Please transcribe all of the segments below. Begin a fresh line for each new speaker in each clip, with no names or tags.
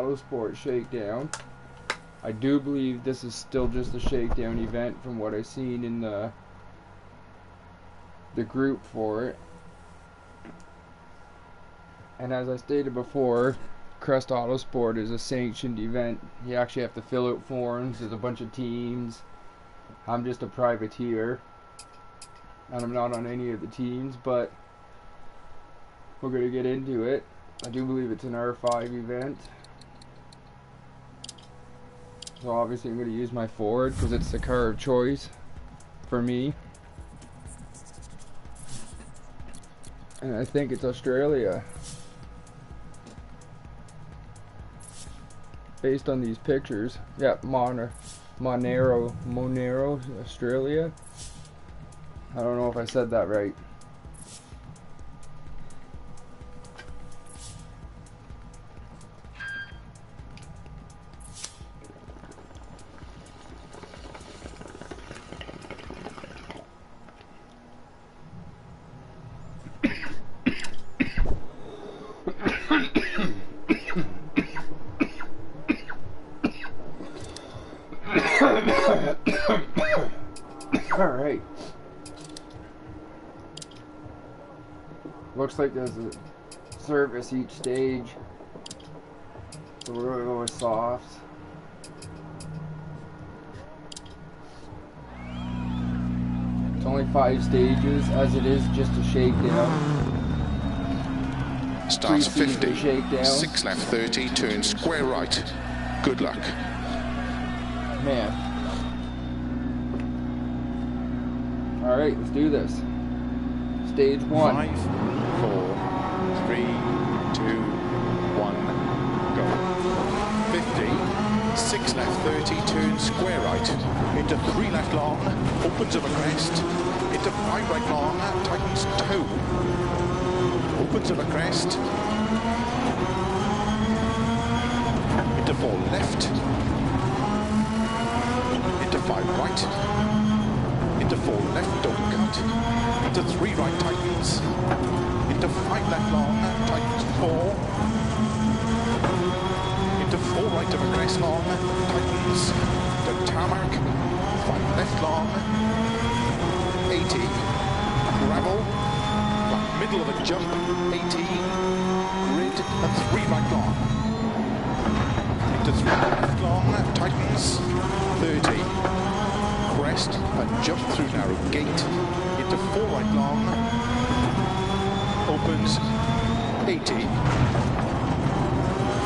Autosport Shakedown. I do believe this is still just a Shakedown event from what I've seen in the group for it. And as I stated before, Crest Autosport is a sanctioned event. You actually have to fill out forms. There's a bunch of teams. I'm just a privateer, and I'm not on any of the teams, but we're going to get into it. I do believe it's an R5 event. So obviously I'm going to use my Ford because it's the car of choice for me. And I think it's Australia. Based on these pictures. Yeah, Monero, Australia. I don't know if I said that right. Alright. Looks like there's a service each stage. So we're going to go with softs. It's only 5 stages, as it is just a shakedown.
Starts 50,
shakedown.
6 left 30, turn square right. Good luck.
Man. Alright, let's do this. Stage 1.
5, 4, 3, 2, 1, go. 50, 6 left 30, turn square right. Into 3 left long, opens of a crest. Into 5 right long, tightens toe. Opens of a crest. Into 4 left. Into 5 right. Into 4 left, don't cut. Into 3 right, tightens. Into 5 left long, tightens 4. Into 4 right of a crest long, tightens. The tarmac, 5 left long. 80. Gravel. Middle of a jump, 80. Grid, and 3 right long. Into 3 left long, tightens. 30. Crest and jump through narrow gate into 4 right long, opens 80,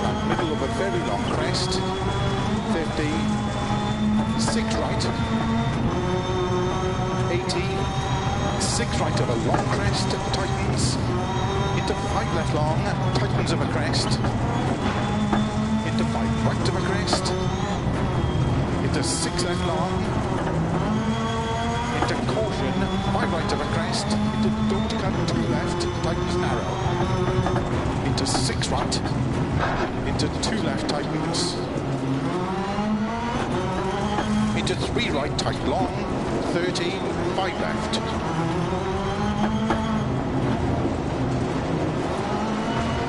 and middle of a very long crest, 50, 6 right, 80, 6 right of a long crest, tightens, into 5 left long, tightens of a crest, into 5 right of a crest, into 6 left long, into caution, 5 right of a crest, into don't cut 2 left, tightens narrow, into 6 right, into 2 left, tightens, into 3 right, tight long, 30, 5 left,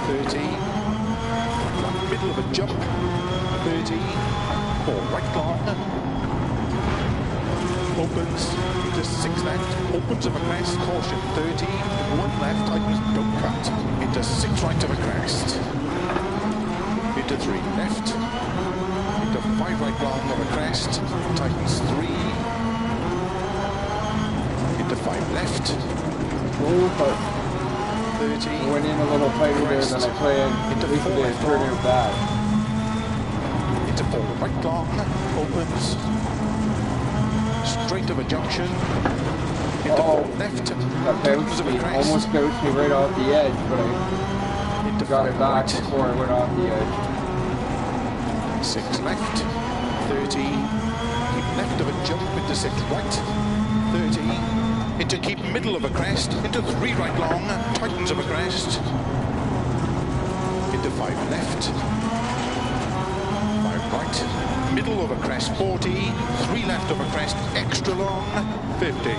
30, middle of a jump, 30, 4 right long, opens into 6 left, opens of a crest, caution 30, 1 left, tightens, don't cut, into 6 right of a crest, into 3 left, into 5 right long of a crest, tightens 3, into 5 left, 30,
I went in a little tighter there than I planned,
into 4 left
turn
long,
it back.
into 4 right long, opens, straight of a junction, into 4 left,
That bounced me, almost bounced me right off the edge, but I got it back
right.
before I went off the edge.
6 left, 30, keep left of a jump into 6 right, 30, into keep middle of a crest, into 3 right long, tightens of a crest, into 5 left, 5 right, middle of a crest, 40, 3 left of a crest, extra long, 50.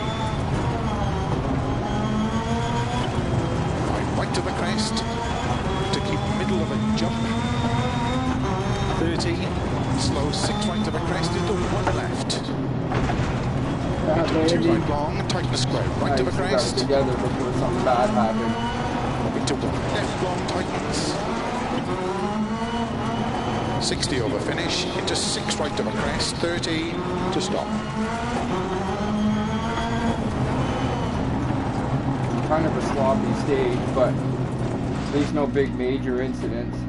5 right of a crest, to keep middle of a jump, 30, slow 6 right of a crest into 1 left. Into 2 right long, tighten square, right of a crest.
Together before something bad happened.
Into 1 left long, tightens. 60 over finish, into 6 right of a crest, 30 to stop.
Kind of a sloppy stage, but at least no big major incidents.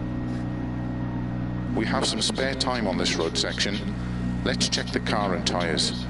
We have some spare time on this road section. Let's check the car and tyres.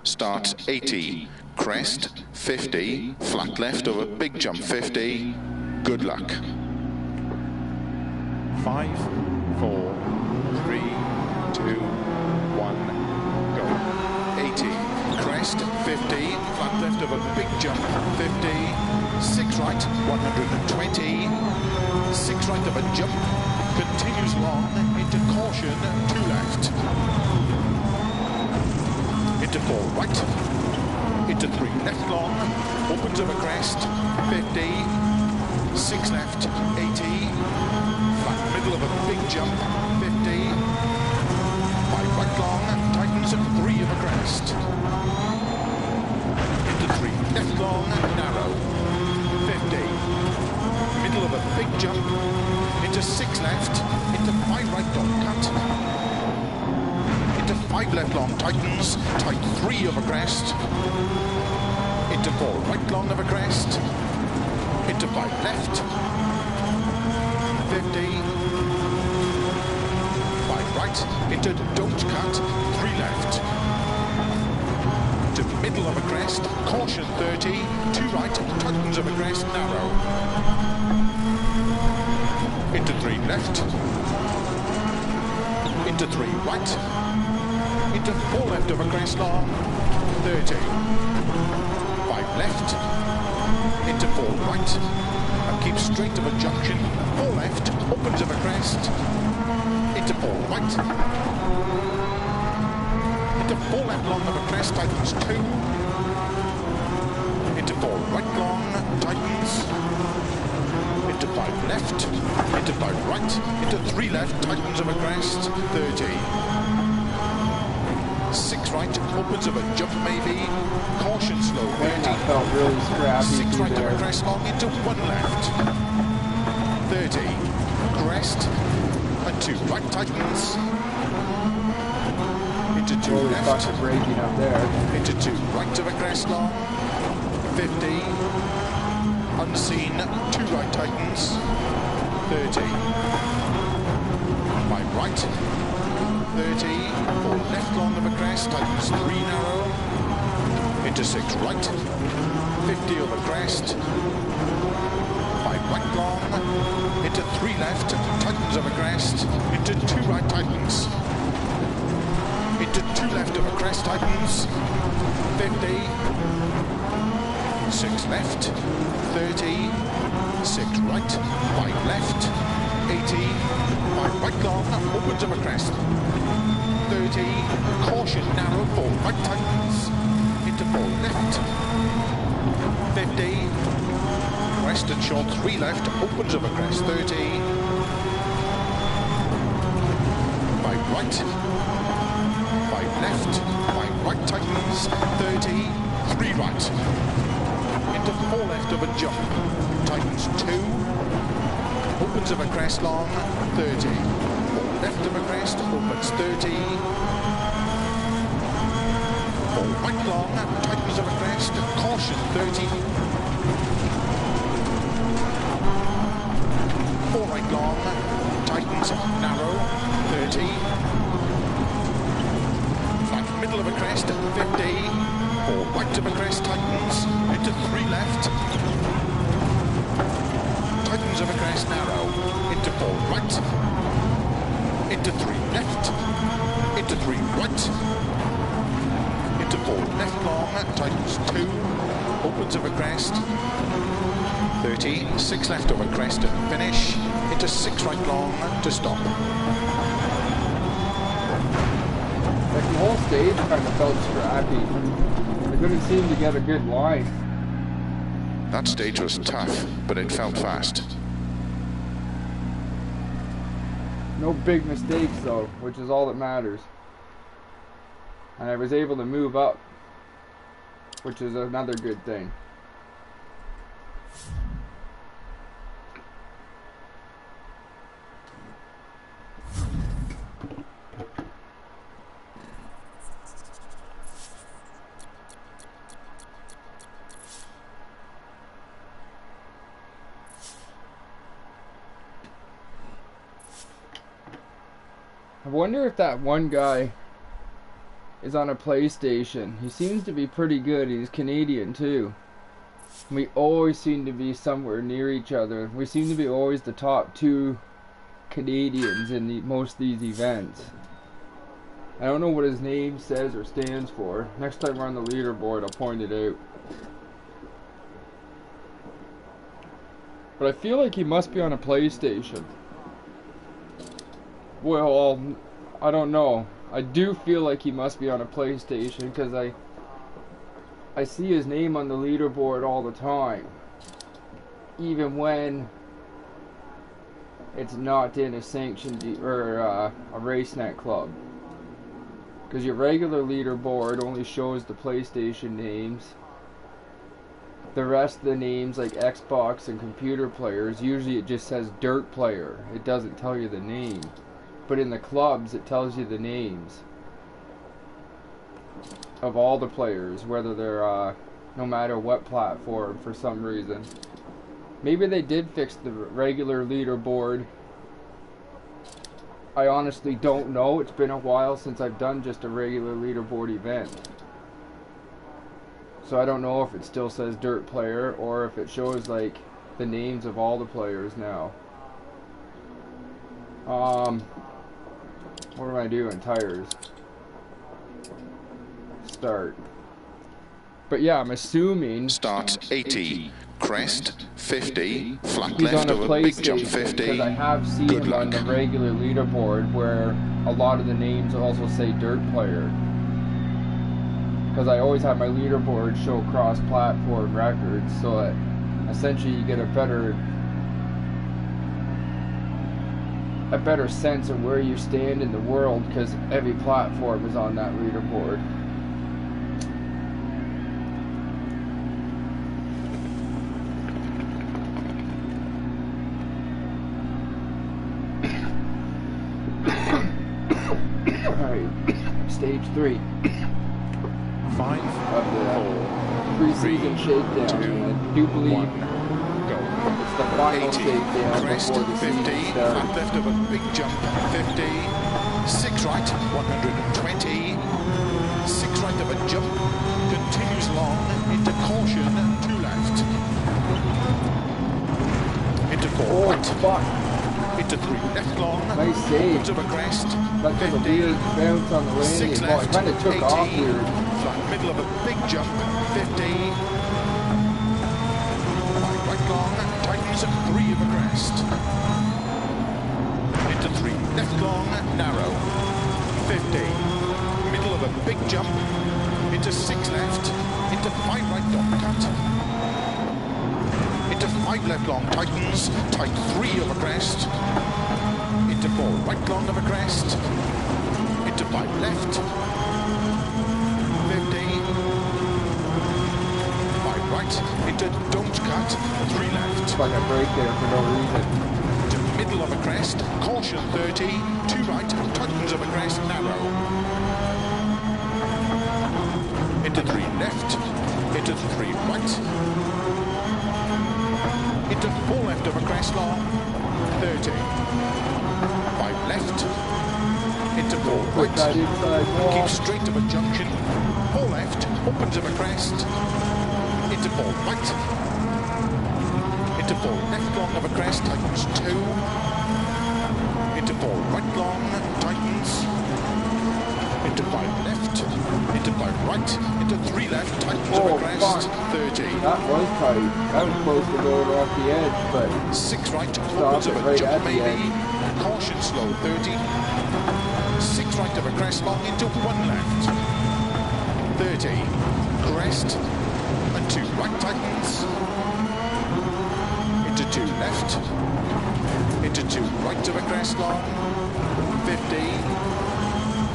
Start 80, crest 50, flat left over big jump 50, good luck. 5, 4, 3, 2, 1, go. 80, crest 50, flat left over big jump 50, 6 right 120, 6 right of a jump, continues long into caution 2 left. Into 4 right, into 3 left long, opens over crest, 50, 6 left, 80, flat middle of a big jump, 50, 5 right long, tightens at 3 of a crest, into 3 left long, narrow, 50, middle of a big jump, into 6 left, into 5 right dot cut, 5 left long, tightens, tight 3 of a crest, into 4 right long of a crest, into 5 left, 50, 5 right, into don't cut, 3 left, to middle of a crest, caution 30, 2 right, tightens of a crest, narrow, into 3 left, into 3 right, into 4 left of a crest long, 30, 5 left, into 4 right, and keep straight of a junction, 4 left, opens of a crest, into 4 right, into 4 left long of a crest, tightens 2, into 4 right long, tightens, into 5 left, into 5 right, into 3 left, tightens of a crest, 30, 6 right, opens of a jump maybe, caution slow, 30,
that felt really scrappy
6 right
there.
of a crest long into 1 left, 30, crest, and 2 right tightens, into 2
Really
left,
fucking braking up there.
into 2 right of a crest long, 50, unseen, 2 right tightens, 30, 5 right, 30, 4 left long of a crest, tightens 3 narrow, into 6 right, 50 of a crest, 5 right long, into 3 left, tightens of a crest, into 2 right tightens, into 2 left of a crest tightens, 50, 6 left, 30, 6 right, 5 left, 80, 5 right long, opens of a crest, 30, caution narrow, 4 right tightens, into 4 left, 50, crest and short, 3 left, opens of a crest, 30, 5 right, 5 left, 5 right tightens, 30, 3 right. Into 4 left of a jump, tightens 2, opens of a crest long, 30. 4 left of a crest, opens 30. 4 right long, tightens of a crest, caution 30. 4 right long, tightens narrow, 30. Flat middle of a crest, 50. 4 right of a crest, tightens, into 3 left. Tightens of a crest, narrow, into 4 right. Into 3 left. Into 3 right. Into 4 left long, tightens 2. Opens of a crest. 30, 6 left over crest and finish, into 6 right long to stop.
Like the whole stage kind of felt scrappy. I couldn't seem to get a good line.
That stage was tough, but it felt fast.
No big mistakes though, which is all that matters. And I was able to move up, which is another good thing. I wonder if that one guy is on a PlayStation. He seems to be pretty good. He's Canadian too. We always seem to be somewhere near each other. We seem to be always the top 2 Canadians in most of these events. I don't know what his name says or stands for. Next time we're on the leaderboard, I'll point it out. But I feel like he must be on a PlayStation. Well, I don't know. I do feel like he must be on a PlayStation because I see his name on the leaderboard all the time. Even when it's not in a sanctioned or a RaceNet club. Because your regular leaderboard only shows the PlayStation names. The rest of the names, like Xbox and computer players, usually it just says Dirt Player. It doesn't tell you the name. But in the clubs, it tells you the names of all the players, whether they're no matter what platform for some reason. Maybe they did fix the regular leaderboard. I honestly don't know. It's been a while since I've done just a regular leaderboard event. So I don't know if it still says Dirt Player or if it shows like the names of all the players now. What am I doing? Tires. Start. But yeah, I'm assuming...
Start 80, crest 50, flat
he's
left
on a
over big jump
PlayStation,
50.
because I have seen
Good
him on
luck.
the regular leaderboard where a lot of the names also say Dirt Player. Because I always have my leaderboard show cross-platform records, so that essentially you get a better sense of where you stand in the world, because every platform is on that leaderboard. Alright, stage 3
5,
of the pre-season shakedown. I do believe it's the final
80,
shakedown
crest
before the
50,
season starts.
flat left of a big jump 50, 6 right 120, 6 right of a jump, continues long into caution 2 left, into 4
Oh,
right,
fuck.
into 3 left long,
Nice save.
opens of a crest,
That took a
50,
weird bounce on the
6
landing. Well, it
left,
kind of took
80,
off weird.
flat middle of a big jump 50, 5 right long, tightens 3 of a crest, into 3 left long, narrow, 50, middle of a big jump, into 6 left, into 5 right dot cut, into 5 left long, tightens, tight 3 of a crest, into 4 right long of a crest, into 5 left,
fucking brake there for no reason.
To middle of a crest, caution 30, 2 right, tightens of a crest, narrow. Into 3 left, into 3 right, into 4 left of a crest long, 30. 5 left, into 4
Put that
right,
inside wall.
keep straight of a junction, 4 left, opens of a crest, into 4 right, into 4 left long of a crest, tightens 2, into 4 right long, tightens, into 5 left, into 5 right, into 3 left, tightens of a crest, 30.
That was tight. That was close to going off the edge, but
6 right,
Stop
opens
it
of a
right
jump
at the
maybe,
end.
caution slow, 30. 6 right of a crest long, into 1 left, 30. Crest, and 2 right tightens, into 2 left, into 2 right of a crest long, 50,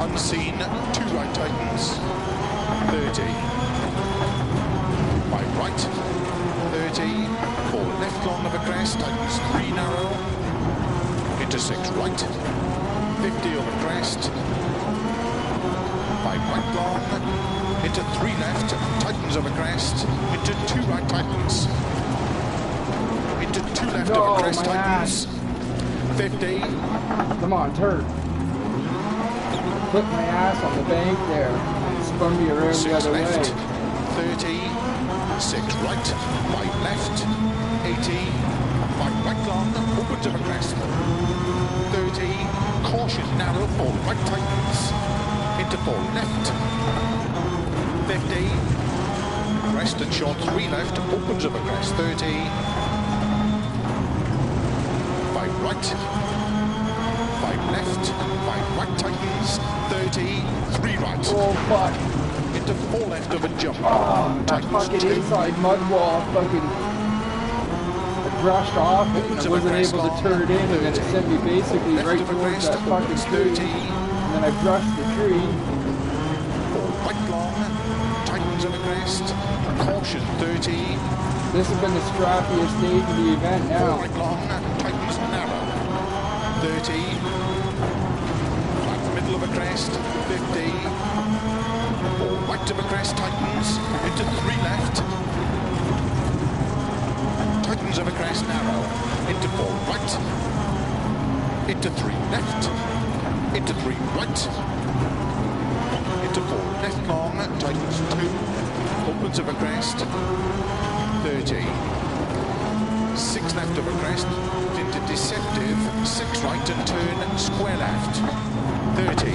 unseen, 2 right tightens, 30, 5 right, 30, 4 left long of a crest, tightens 3 narrow, into 6 right, 50 of a crest, 5 right long, into 3 left, tightens of a crest, into 2 right tightens, into 2 left of a crest tightens, 50,
come on, turn. Put my ass on the bank there and spun me around
6
the other
left,
way.
30, 6 right, 5 left, 80, 5 right long, open to the crest, 30, caution narrow, 4 right tightens, into 4 left, 50, crest and short, 3 left, opens of a crest, 30, 5 right, 5 left, 5 right tightens, 30, 3 right,
Oh fuck.
into 4 left of a jump,
Oh, that
tightens
fucking
2,
inside mud wall fucking I brushed off it and I wasn't able to turn it in, and then it sent me basically right towards that fucking tree. And then I brushed the tree.
4 right long, tightens of a crest, caution 30,
This has been the scrappiest stage of the event
4
now.
right long, tightens narrow, 30, flat middle of a crest, 50, 4 right of a crest, tightens, into 3 left, tightens of a crest, narrow, into 4 right, into 3 left, into 3 right, into 4 left long, tightens 2, opens of a crest, 30, 6 left of a crest, into deceptive, 6 right and turn, square left, 30,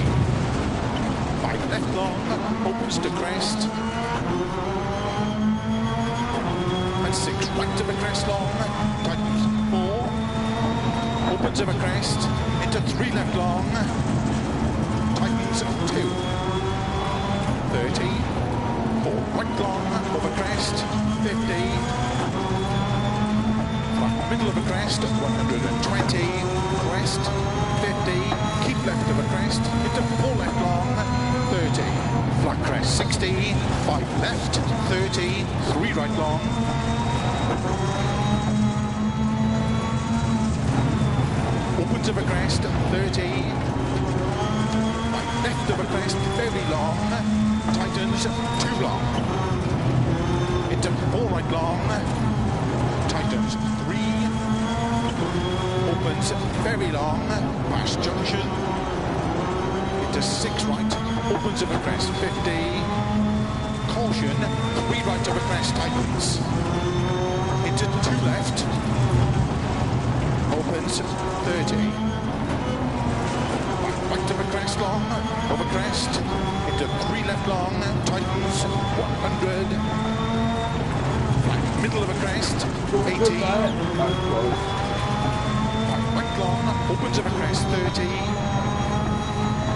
5 left long, opens to crest, and 6 right of a crest long, tightens 4, opens of a crest, into 3 left long, tightens 2, 30, 4 right long, over crest, 50, middle of a crest, 120, crest, 50, keep left of a crest, into 4 left long, 30, flat crest, 60, 5 left, 30, 3 right long, opens of a crest, 30, 5 left of a crest, very long, tightens, 2 long, into 4 right long, tightens 3, opens very long, past junction, into 6 right, opens of a crest, 50, caution, 3 right of a crest, tightens, into 2 left, opens 30, right of a crest long, over crest, into 3 left long, tightens, 100, middle of a crest, 80, right long, opens of a crest, 30,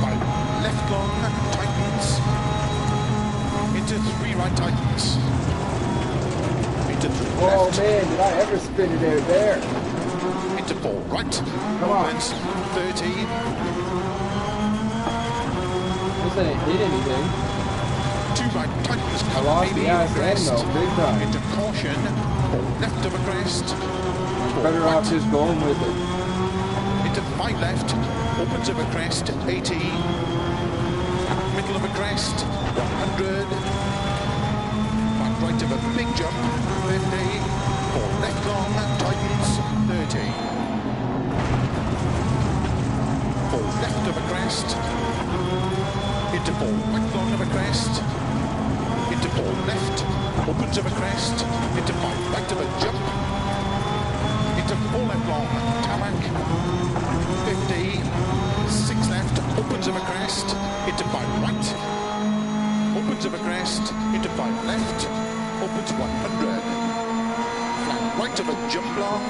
5 left long, tightens, into 3 right tightens, into 3 left.
Oh man, did I ever spin it out there?
Into 4 right,
Come on.
opens 30,
This ain't hit anything.
2 right tightens,
I lost
maybe
the ass end
crest,
though, big time.
into caution, 4 left of a crest,
Better
right.
off just going with it.
Into 5 left, opens of a crest, 80. Middle of a crest, 100. 5 right of a big jump, 50. 4 left long, tightens, 30. 4 left of a crest. Into 4 right long of a crest. Into 4 left, opens of a crest. Into 5 right of a jump. Into 4 left long, tarmac, 50, 6 left, opens of a crest, into 5 right, opens of a crest, into 5 left, opens 100, flat right of a jump long,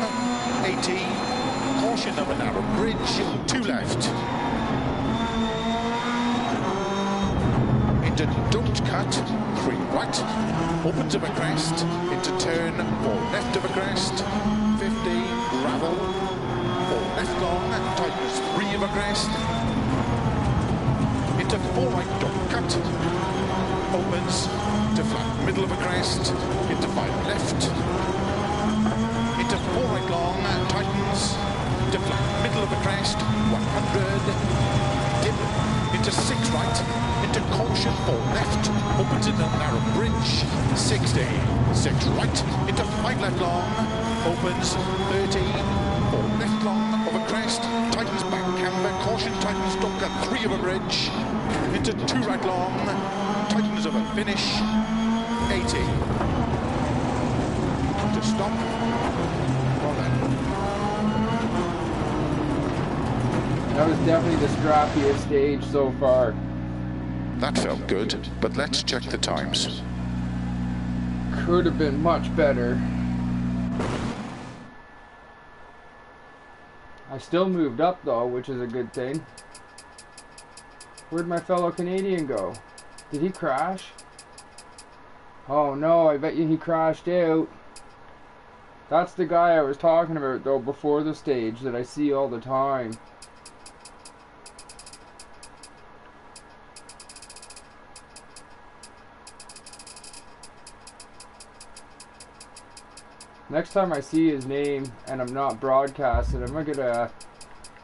80, caution of a narrow bridge, 2 left, into don't cut, 3 right, opens of a crest, into turn, 4 left of a crest, 50, gravel, 4 left long, tightens 3 of a crest, into 4 right, don't cut, opens to flat middle of a crest, into 5 left, into 4 right long, tightens, to flat middle of a crest, 100, dip, into 6 right, into caution, 4 left, opens in a narrow bridge, 60, 6 right, into 5 left long, opens 30, 4 left long of a crest, tightens back camber, caution, tightens don't cut 3 of a bridge, into 2 right long, tightens of a finish, 80. To stop, well then.
That was definitely the strappiest stage so far.
That felt good, but let's check the times.
Could have been much better. I still moved up though, which is a good thing. Where'd my fellow Canadian go? Did he crash? Oh no, I bet you he crashed out. That's the guy I was talking about though before the stage that I see all the time. Next time I see his name and I'm not broadcasting, I'm gonna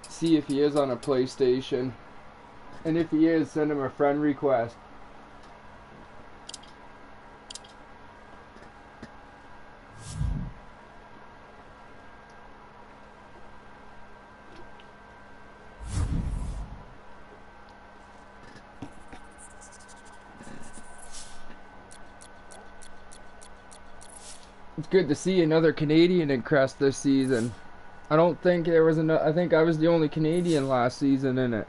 see if he is on a PlayStation. And if he is, send him a friend request. It's good to see another Canadian in Crest this season. I don't think there was another. I think I was the only Canadian last season in it.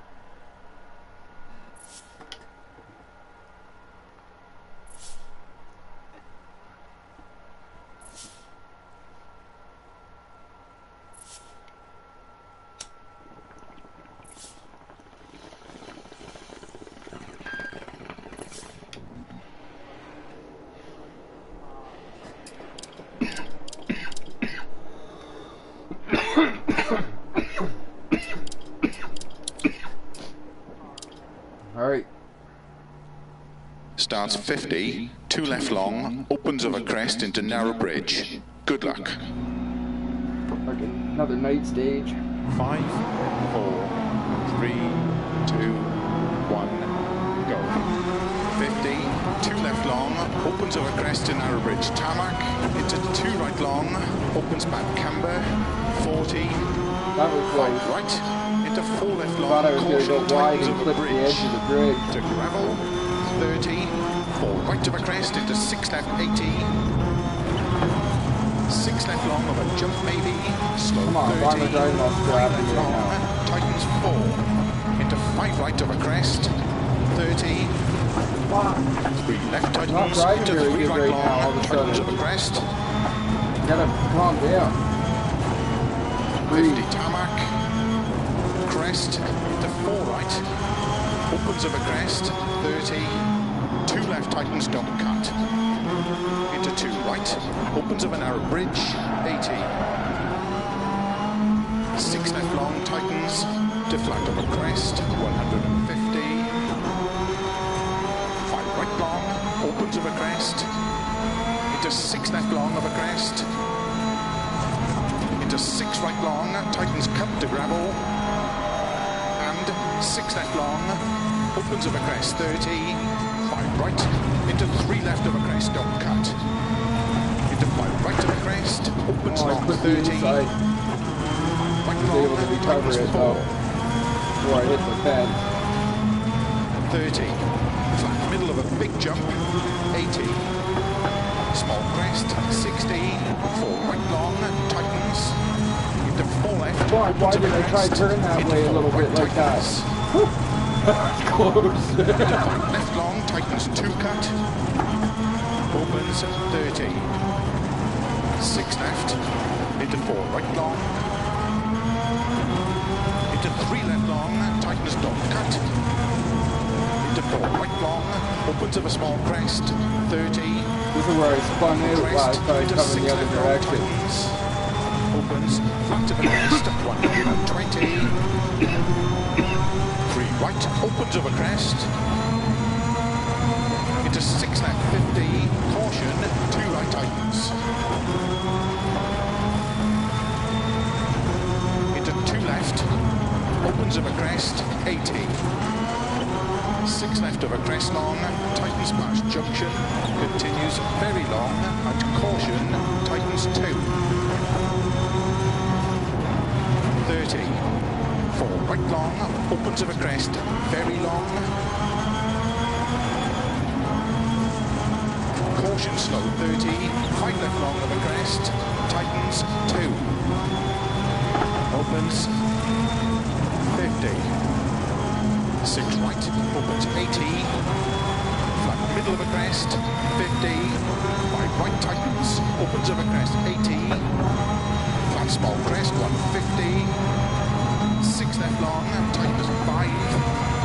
Alright.
Starts 50, 2 left long, opens of a crest into narrow bridge. Good luck.
Okay, another night stage.
5, 4, 3, 2, 1, go. 50, 2 left long, opens of a crest to narrow bridge tarmac, into 2 right long, opens back camber, 40,
That was
5
close.
right, into 4 left
I
long,
thought I was going to
caution,
go wide
tightens
and
of a
clip the
bridge,
edge of the bridge.
to gravel, 30, 4 right of a crest, into 6 left, 80, 6 left long of a jump maybe, slow
Come on,
30,
why am I driving all
5
scrappy
left
right
long,
now?
tightens 4, into 5 right of a crest, 30, 3 left
Not
tightens,
driving
into
very
3
good
right
right now, all
long,
of a
tightens
sudden.
of a crest,
You gotta calm down.
50 tarmac, crest, into 4 right, opens of a crest, 30, 2 left tightens, don't cut, into 2 right, opens of a narrow bridge, 80, 6 left long tightens, to flat of a crest, 150, 5 right long, opens of a crest, into 6 left long of a crest, into 6 long, tightens cut to gravel, and 6 left long, opens of a crest, 30, 5 right, into 3 left of a crest, don't cut, into 5 right of a crest, opens long, 30, right long, tightens 4,
before I hit the fence.
30, flat middle of a big jump, 80, small crest, 60, 4 right long, tightens, into 4 left,
Why did I try to turn that way a little bit like that? That's close.
Into 5 left long, tightens 2 cut, opens 30, 6 left, into 4 right long, into 3 left long, tightens dot cut, into 4 right long, opens of a small crest, 30.
This is where I spun out last time coming the other direction.
Opens, flat of a crest, 120. 3 right, opens of a crest. Into 6 left, 50. Caution, 2 right tightens. Into 2 left, opens of a crest, 80. 6 left of a crest long, tightens past junction, continues very long, and caution, tightens 2. 30, 4 right long, opens of a crest, very long. Caution slow, 30, 5 left long of a crest, tightens 2. Opens 50. 6 right, opens 80, flat middle of a crest, 50, 5 right tightens, opens of a crest, 80, flat small crest, 150, 6 left long, tightens 5,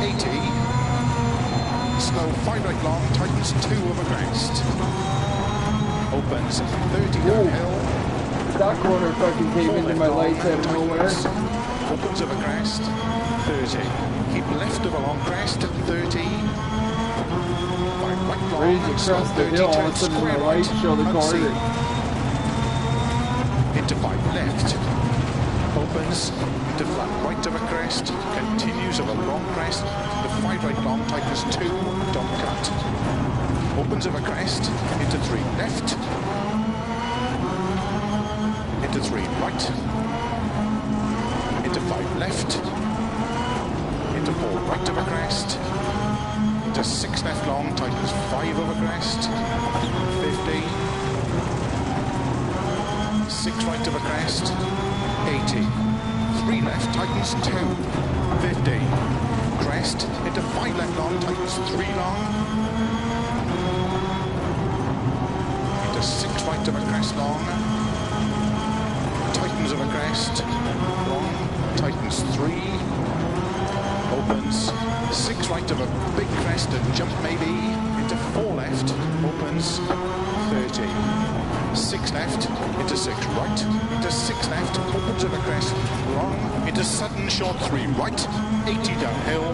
80, slow 5 right long, tightens 2 of a crest, opens 30 downhill,
that corner fucking came into my lights out of nowhere.
Opens of a crest, 30. Keep left of a long crest, 30. 5 right long,
Ready to cross the hill, all of a sudden my lights show the corner.
Into 5 left. Opens, into flat right of a crest, continues of a long crest, the 5 right long, tightens 2, don't cut. Opens of a crest, into 3 left. Into 3 right. Into 5 left. Into 4 right of a crest, into 6 left long, tightens 5 of a crest, 50, 6 right of a crest, 80, 3 left, tightens 2, 50, crest, into 5 left long, tightens 3 long, into 6 right of a crest long, tightens of a crest, long, tightens 3, opens, 6 right of a big crest and jump maybe, into 4 left, opens, 30, 6 left, into 6 right, into 6 left, opens of a crest, long, into sudden short 3 right, 80 downhill,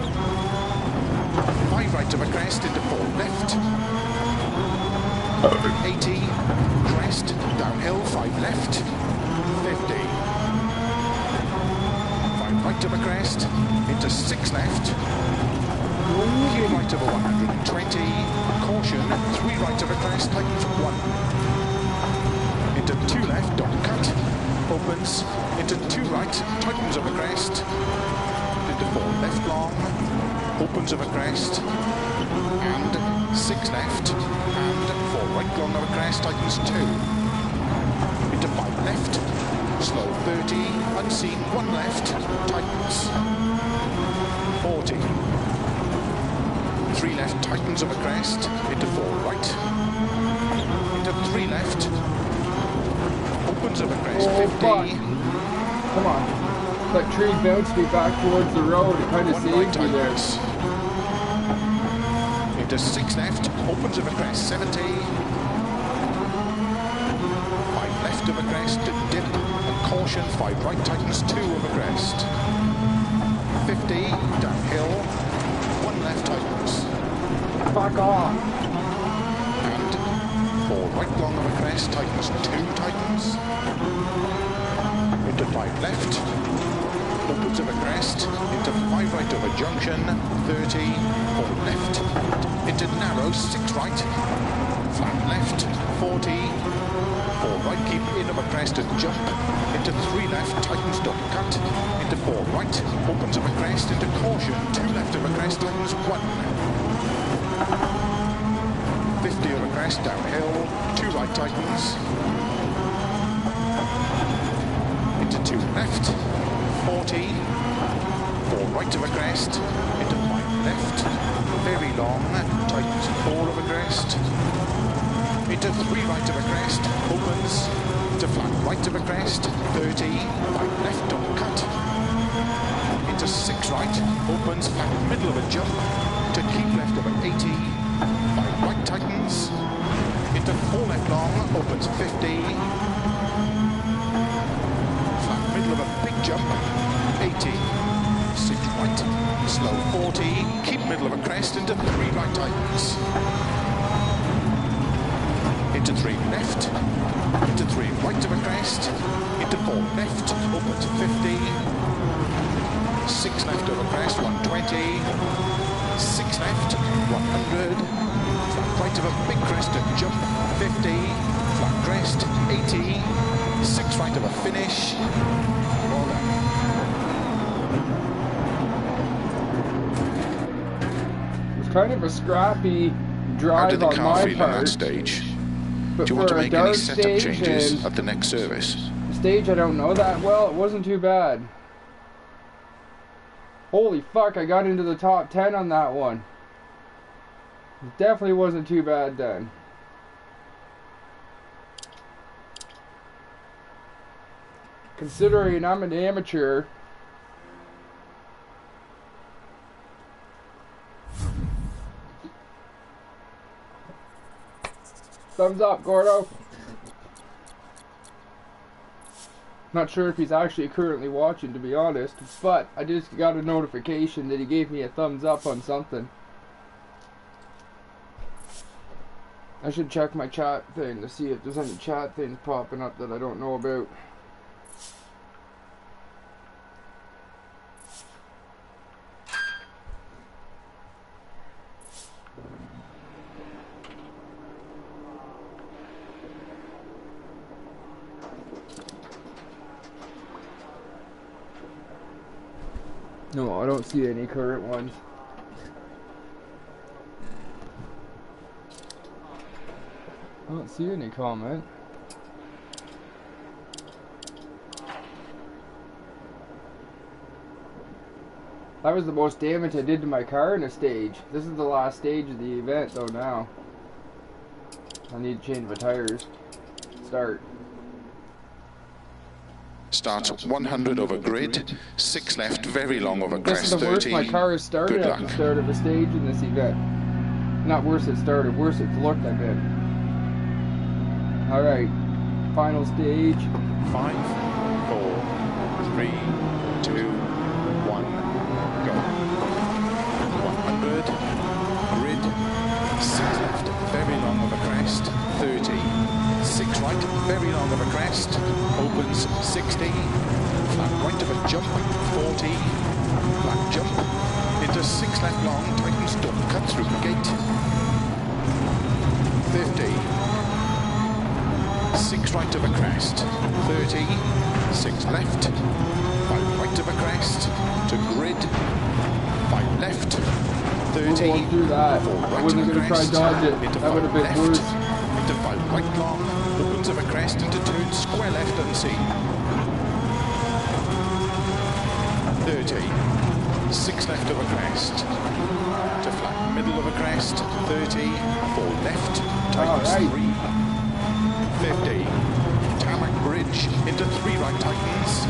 5 right of a crest, into 4 left, 80, crest, downhill, 5 left, 50, right of a crest, into 6 left, keep right of a 120, caution, 3 right of a crest, tightens 1, into 2 left, don't cut, opens, into 2 right, tightens of a crest, into 4 left long, opens of a crest, and 6 left, and 4 right long of a crest, tightens 2, into 5 left, slow 30, unseen 1 left, tightens 40, 3 left, tightens of a crest, into 4 right, into 3 left, opens of a crest, 50.
Come on. That tree bounced me back towards the road. It kind of saved me there.
Into 6 left, opens of a crest, 70. 5 left of a crest to dip, and caution, 5 right tightens 2 of a crest. 50, downhill, 1 left tightens.
Fuck off.
And 4 right long of a crest, tightens 2 tightens. into 5 left, opens of a crest, into 5 right of a junction, 30, 4 left, into narrow, 6 right, flat left, 40, 4 right, keep in of a crest and jump, into 3 left, tightens, don't cut, into 4 right, opens of a crest, into caution, 2 left of a crest, tightens, 1. 50 of a crest, downhill, 2 right tightens, into 2 left, 40, 4 right of a crest, into 5 left, very long, tightens 4 of a crest, into 3 right of a crest, opens, into flat right of a crest, 30, 5 left, don't cut, into 6 right, opens, flat middle of a jump, to keep left of an 80, 5 right tightens, into 4 left long, opens 50, flat middle of a big jump, 80, 6 right, slow 40, keep middle of a crest, into 3 right tightens, into 3 left, into 3 right of a crest, into 4 left, opens 50, 6 left of a crest, 120, 6 left, 100, flat right of a big crest and jump, 50, flat crest, 80, 6 right of a finish, well done.
It was kind of a scrappy drive.
How did the
on
car
my
feel
part,
on that stage?
but
Do you want to
for a
make any
dark
setup
stage
changes
and
at the next service?
stage I don't know that well, it wasn't too bad. Holy fuck, I got into the top 10 on that one. It definitely wasn't too bad then. Considering I'm an amateur. Thumbs up, Gordo. Not sure if he's actually currently watching, to be honest, but I just got a notification that he gave me a thumbs up on something. I should check my chat thing to see if there's any chat things popping up that I don't know about. No, I don't see any current ones. I don't see any comment. That was the most damage I did to my car in a stage. This is the last stage of the event though now. I need to change my tires. Start.
Start 100 over grid, 6 left, very long over crest,
This is the worst
30.
my car has started at the start of a stage in this event. Not worse it started, worse it's looked, I bet. Alright, final stage.
5, 4, 3, 2, 1, go. 100, grid, 6 left, very long over crest, 30. 6 right, very long of a crest, opens 60, flat right of a jump, 40, flat jump, into 6 left long, tightens, don't cut through the gate, 50, 6 right of a crest, 30, 6 left, 5 right of a crest, to grid, 5 left, 30,
We'll do that.
4 right
I wasn't
of a
going to try
crest,
dodge it.
into
That would have
5
been
left,
worse.
into 5 right long, opens of a crest, into turn square left unseen. 30, 6 left of a crest, to flat middle of a crest, 30, 4 left, tightens
Right.
3, 50, tarmac bridge, into 3 right tightens,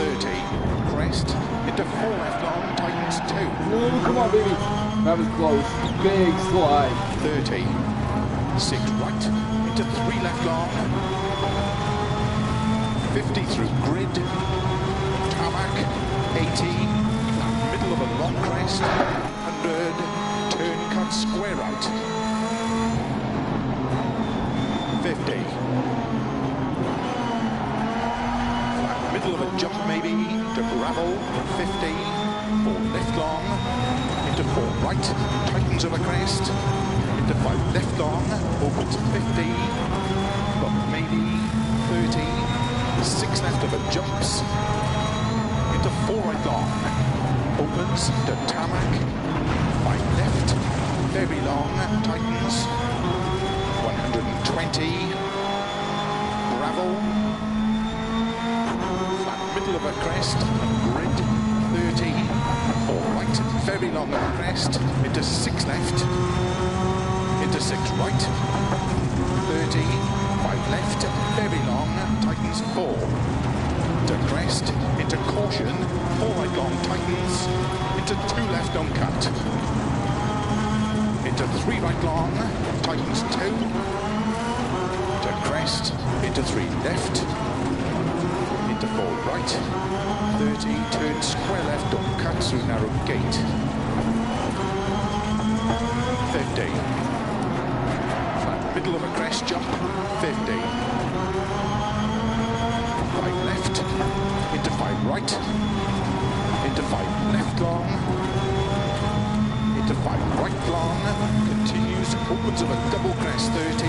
30, crest, into 4 left long, tightens 2.
No, come on, baby. That was close. Big slide.
30, 6 right, into 3 left long, 50 through grid, tarmac, 80, middle of a long crest, 100, turn cut square right, 50, Gravel, 50, 4 left long, into 4 right, tightens over crest, into 5 left long, opens 50, but maybe 30, 6 left over jumps, into 4 right long, opens to tarmac, 5 left, very long, tightens, 120, gravel, flat middle of a crest, grid, 30, 4 right, very long of a crest, into 6 left, into 6 right, 30, 5 left, very long, tightens 4, to crest, into caution, 4 right long, tightens, into 2 left on cut, into 3 right long, tightens 2, to crest, into 3 left, into 4 right, 30, turn square left, don't cut through narrow gate, 50, flat middle of a crest jump, 50, 5 left, into 5 right, into 5 left long, into 5 right long, continues, opens of a double crest, 30,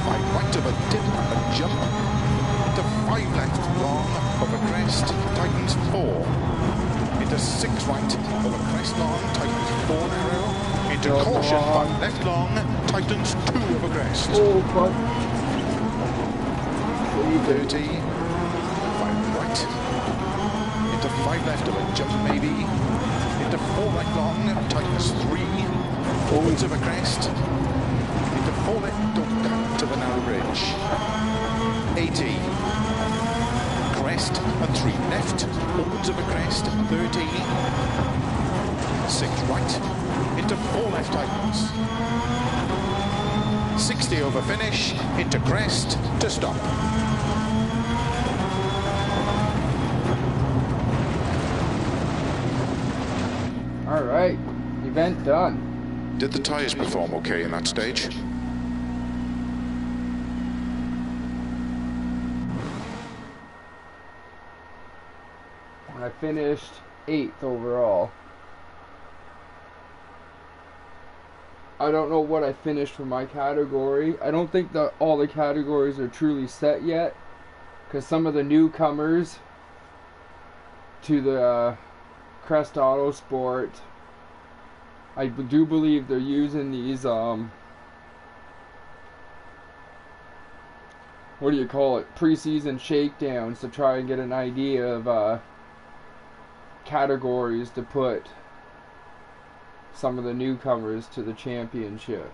5 right of a dip, a jump, into 5 left long of a crest, tightens 4, into 6 right of a crest long, tightens 4 narrow, into caution, 5 left long, tightens 2 of a crest.
Oh, fuck.
30, 5 right, into 5 left of a jump maybe, into 4 right long, tightens 3, opens of a crest, into 4 left, don't cut to the narrow bridge, 80, crest and 3 left, opens of a crest, 30, 6 right, into 4 left tightens, 60 over finish, into crest, to stop.
Alright, event done.
Did the tyres perform okay in that stage?
I finished 8th overall. I don't know what I finished for my category. I don't think that all the categories are truly set yet, because some of the newcomers to the Crest Autosport, I do believe they're using these what do you call it, preseason shakedowns to try and get an idea of categories to put some of the newcomers to the championship.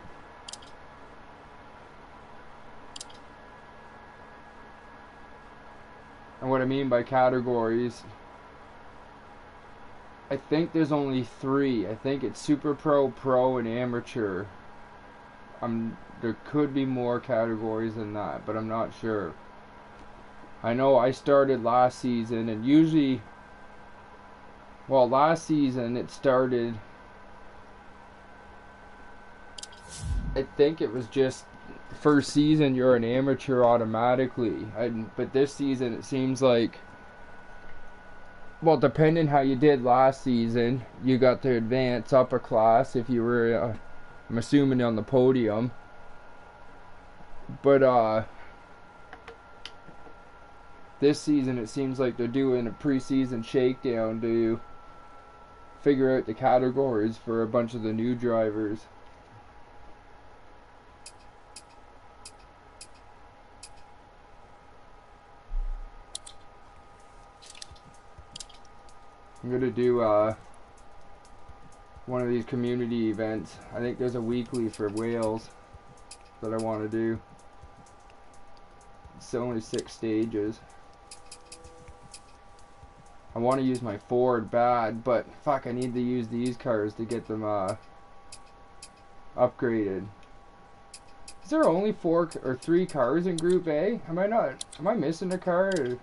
And what I mean by categories, I think there's only 3. I think it's Super Pro, Pro, and Amateur. There could be more categories than that, but I'm not sure. I know I started last season, and usually, well, last season it started, I think it was just first season you're an amateur automatically. But this season it seems like, well, depending how you did last season, you got to advance up a class if you were, I'm assuming, on the podium. But this season it seems like they're doing a preseason shakedown to figure out the categories for a bunch of the new drivers. I'm going to do one of these community events. I think there's a weekly for Wales that I want to do. It's only 6 stages. I want to use my Ford bad, but fuck, I need to use these cars to get them upgraded. Is there only 4 or 3 cars in Group A? Am I missing a car? Or?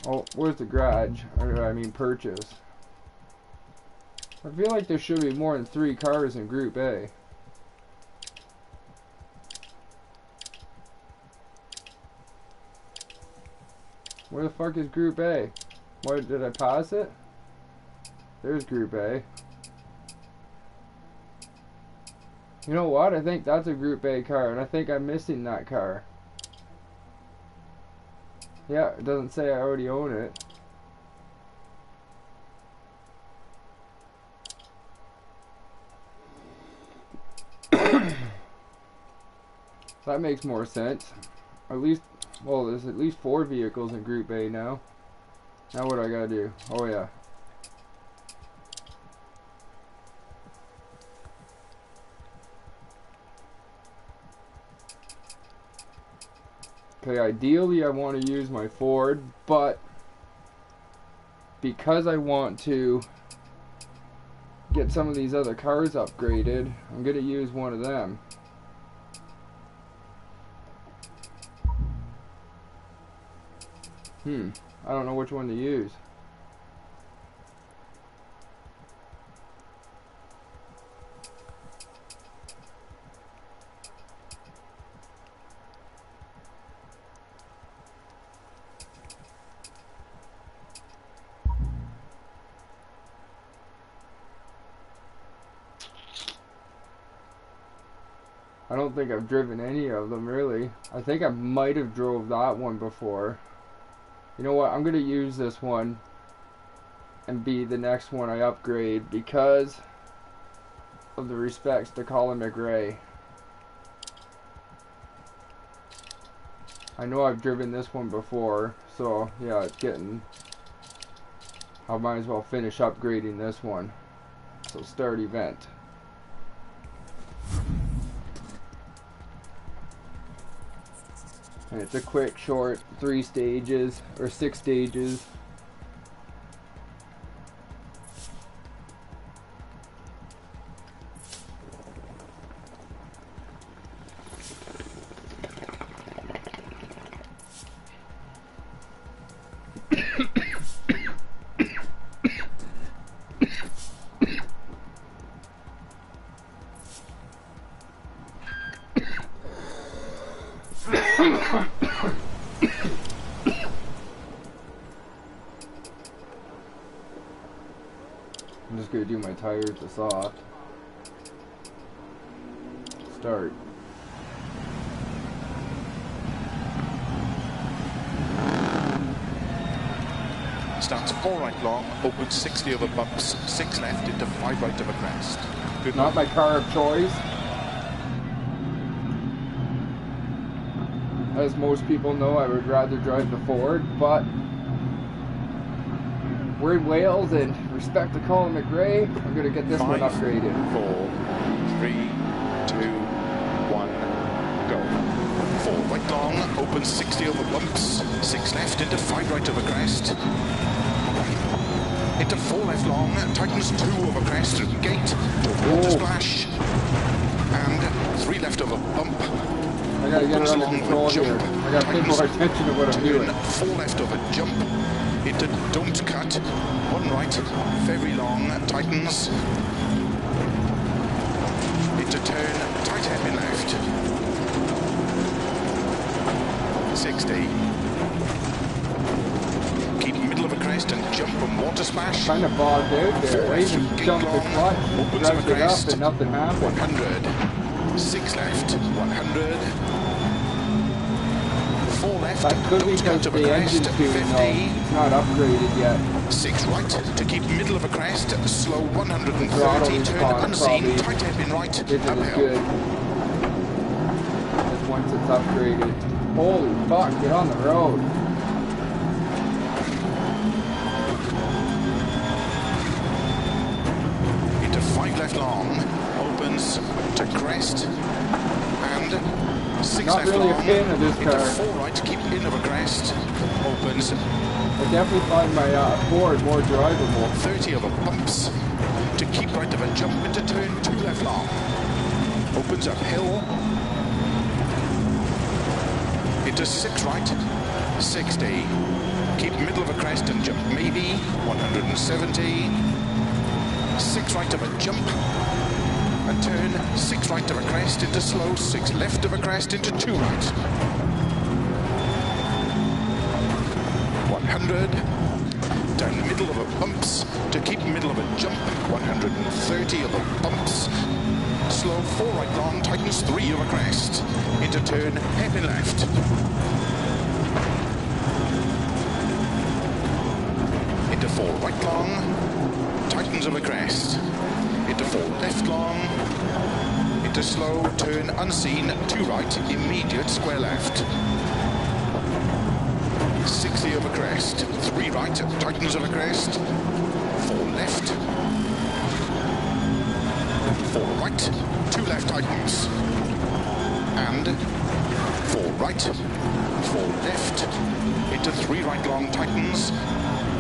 Oh, where's the garage? Or, I mean, purchase. I feel like there should be more than 3 cars in Group A. Where the fuck is Group A? What, did I pass it? There's Group A. You know what? I think that's a Group A car, and I think I'm missing that car. Yeah, it doesn't say I already own it. That makes more sense. At least, well, there's at least 4 vehicles in Group A now. Now what do I gotta do? Oh yeah. Okay, ideally I want to use my Ford, but because I want to get some of these other cars upgraded, I'm gonna use one of them. I don't know which one to use. I don't think I've driven any of them really. I think I might have drove that one before. You know what, I'm going to use this one and be the next one I upgrade because of the respects to Colin McRae. I know I've driven this one before, so yeah, it's getting... I might as well finish upgrading this one. So start event. And it's a quick, short 3 stages, or 6 stages. I'm just gonna do my tires to soft. Start.
Starts 4 right long, opens 60 over bumps, 6 left into 5 right of a crest. Good
Not
luck.
my car of choice. As most people know, I would rather drive the Ford, but we're in Wales and respect to Colin McRae, I'm gonna get this
5,
one upgraded.
4, 3, 2, 1, go. 4 right long, opens 60 over bumps, 6 left into 5 right of a crest. Into 4 left long, tightens 2 over crest through the gate to water splash. And 3 left over bump.
I gotta get it under control here. I gotta pay more attention to what I'm doing.
4 left over jump. Into don't cut. 1 right, very long, tightens. Into turn, tight hairpin left. 60. Keep middle of a crest and jump and water splash.
Kind of bogged out there. I even jumped the clutch,
opens of a
revved it up,
crest.
and nothing happened.
100. 6 left, 100. 4 left,
That could be
don't
because
cut of a
the
crest.
engine's doing
50.
it's not upgraded yet.
6 right to keep middle of a crest, slow 130,
Throttle
turn
response
unseen,
probably
tight hairpin right,
isn't as
uphill.
good as once it's upgraded. Holy fuck, get on the road.
Into 5 left long, opens to crest, and 6
Not
left
really a
long,
fan of this
into
car.
4 right to keep in of a crest, opens
I definitely find my Ford more drivable.
30 over bumps, to keep right of a jump into turn 2 left long, opens uphill, into 6 right, 60, keep middle of a crest and jump maybe, 170, 6 right of a jump, and turn 6 right of a crest into slow, 6 left of a crest into 2 right. 100. Down the middle of a bumps to keep middle of a jump, 130 of the bumps. Slow 4 right long, tightens 3 over crest. Into turn, hairpin left. Into 4 right long, tightens over crest. Into 4 left long. Into slow, turn unseen, 2 right, immediate square left. 60 over crest, 3 right, tightens over crest, 4 left, 4 right, 2 left tightens, and 4 right, 4 left, into 3 right long tightens,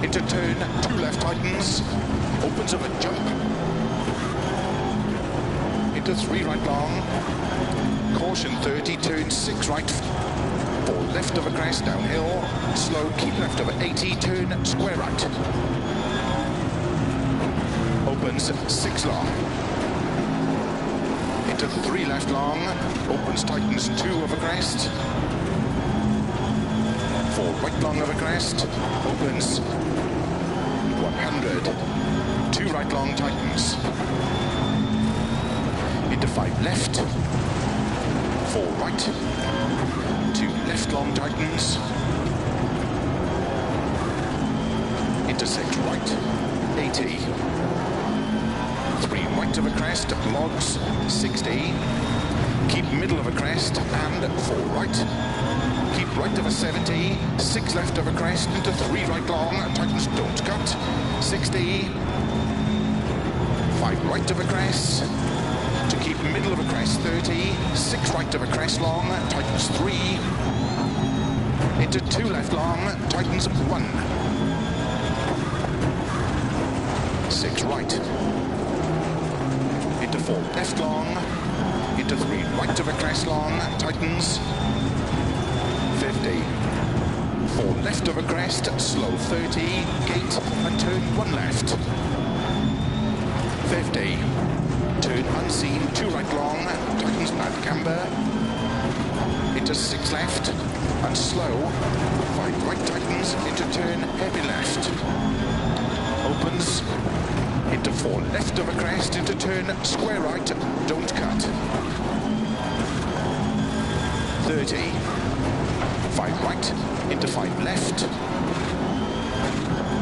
into turn, 2 left tightens, opens up a jump, into 3 right long, caution 30, turn 6 right, 4 left of a crest, downhill, slow, keep left over 80, turn, square right. Opens 6 long. Into 3 left long, opens, tightens 2 over crest. 4 right long over crest, opens 100. 2 right long tightens. Into 5 left, 4 right. 2 left long tightens, into 6 right, 80, 3 right of a crest, logs, 60, keep middle of a crest, and 4 right, keep right of a 70, 6 left of a crest, into 3 right long, tightens, don't cut, 60, 5 right of a crest, to keep middle of a crest, 30, 6 right of a crest long, tightens 3, into 2 left long, tightens 1, 6 right, into 4 left long, into 3 right of a crest long, tightens 50, 4 left of a crest, slow 30, gate and turn 1 left, 50, turn unseen, 2 right long, tightens bad camber, into 6 left, and slow, 5 right tightens, into turn, heavy left, opens, into 4 left of a crest, into turn, square right, don't cut, 30, 5 right, into 5 left,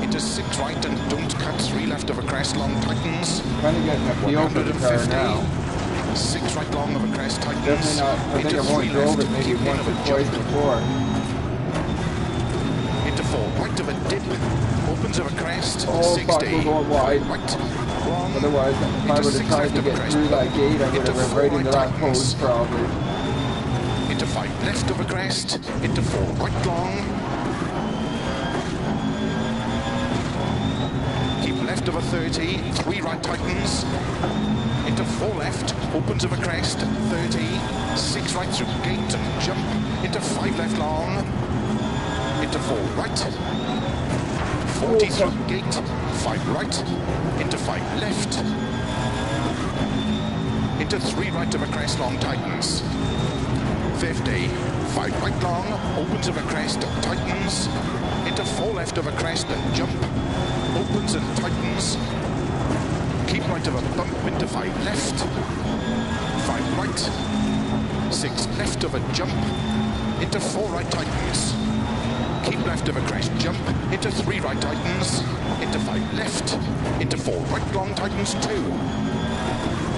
into 6 right and don't cut, 3 left of a crest, long tightens,
Trying to get in a feel for the car now.
6 right long of a crest tightens,
Definitely not. I think I've only drove it maybe once or twice before.
Into 4 right of a dip, opens of a crest,
Oh
60,
fuck, we're going wide.
right, wrong,
Otherwise, if I would have tried to get through that gate, I would have been right into that post probably.
into 5 left of a crest, into 4 right long, keep left of a 30, 3 right tightens, into 4 left, opens of a crest, 30, 6 right through gate and jump, into 5 left long, into 4 right, 40 through gate, 5 right, into 5 left, into 3 right of a crest long tightens, 50, 5 right long, opens of a crest, tightens, into 4 left of a crest and jump, opens and tightens, keep right of a bump, into 5 left, 5 right, 6 left of a jump, into 4 right tightens, keep left of a crest, jump, into 3 right tightens, into 5 left, into 4 right long tightens 2,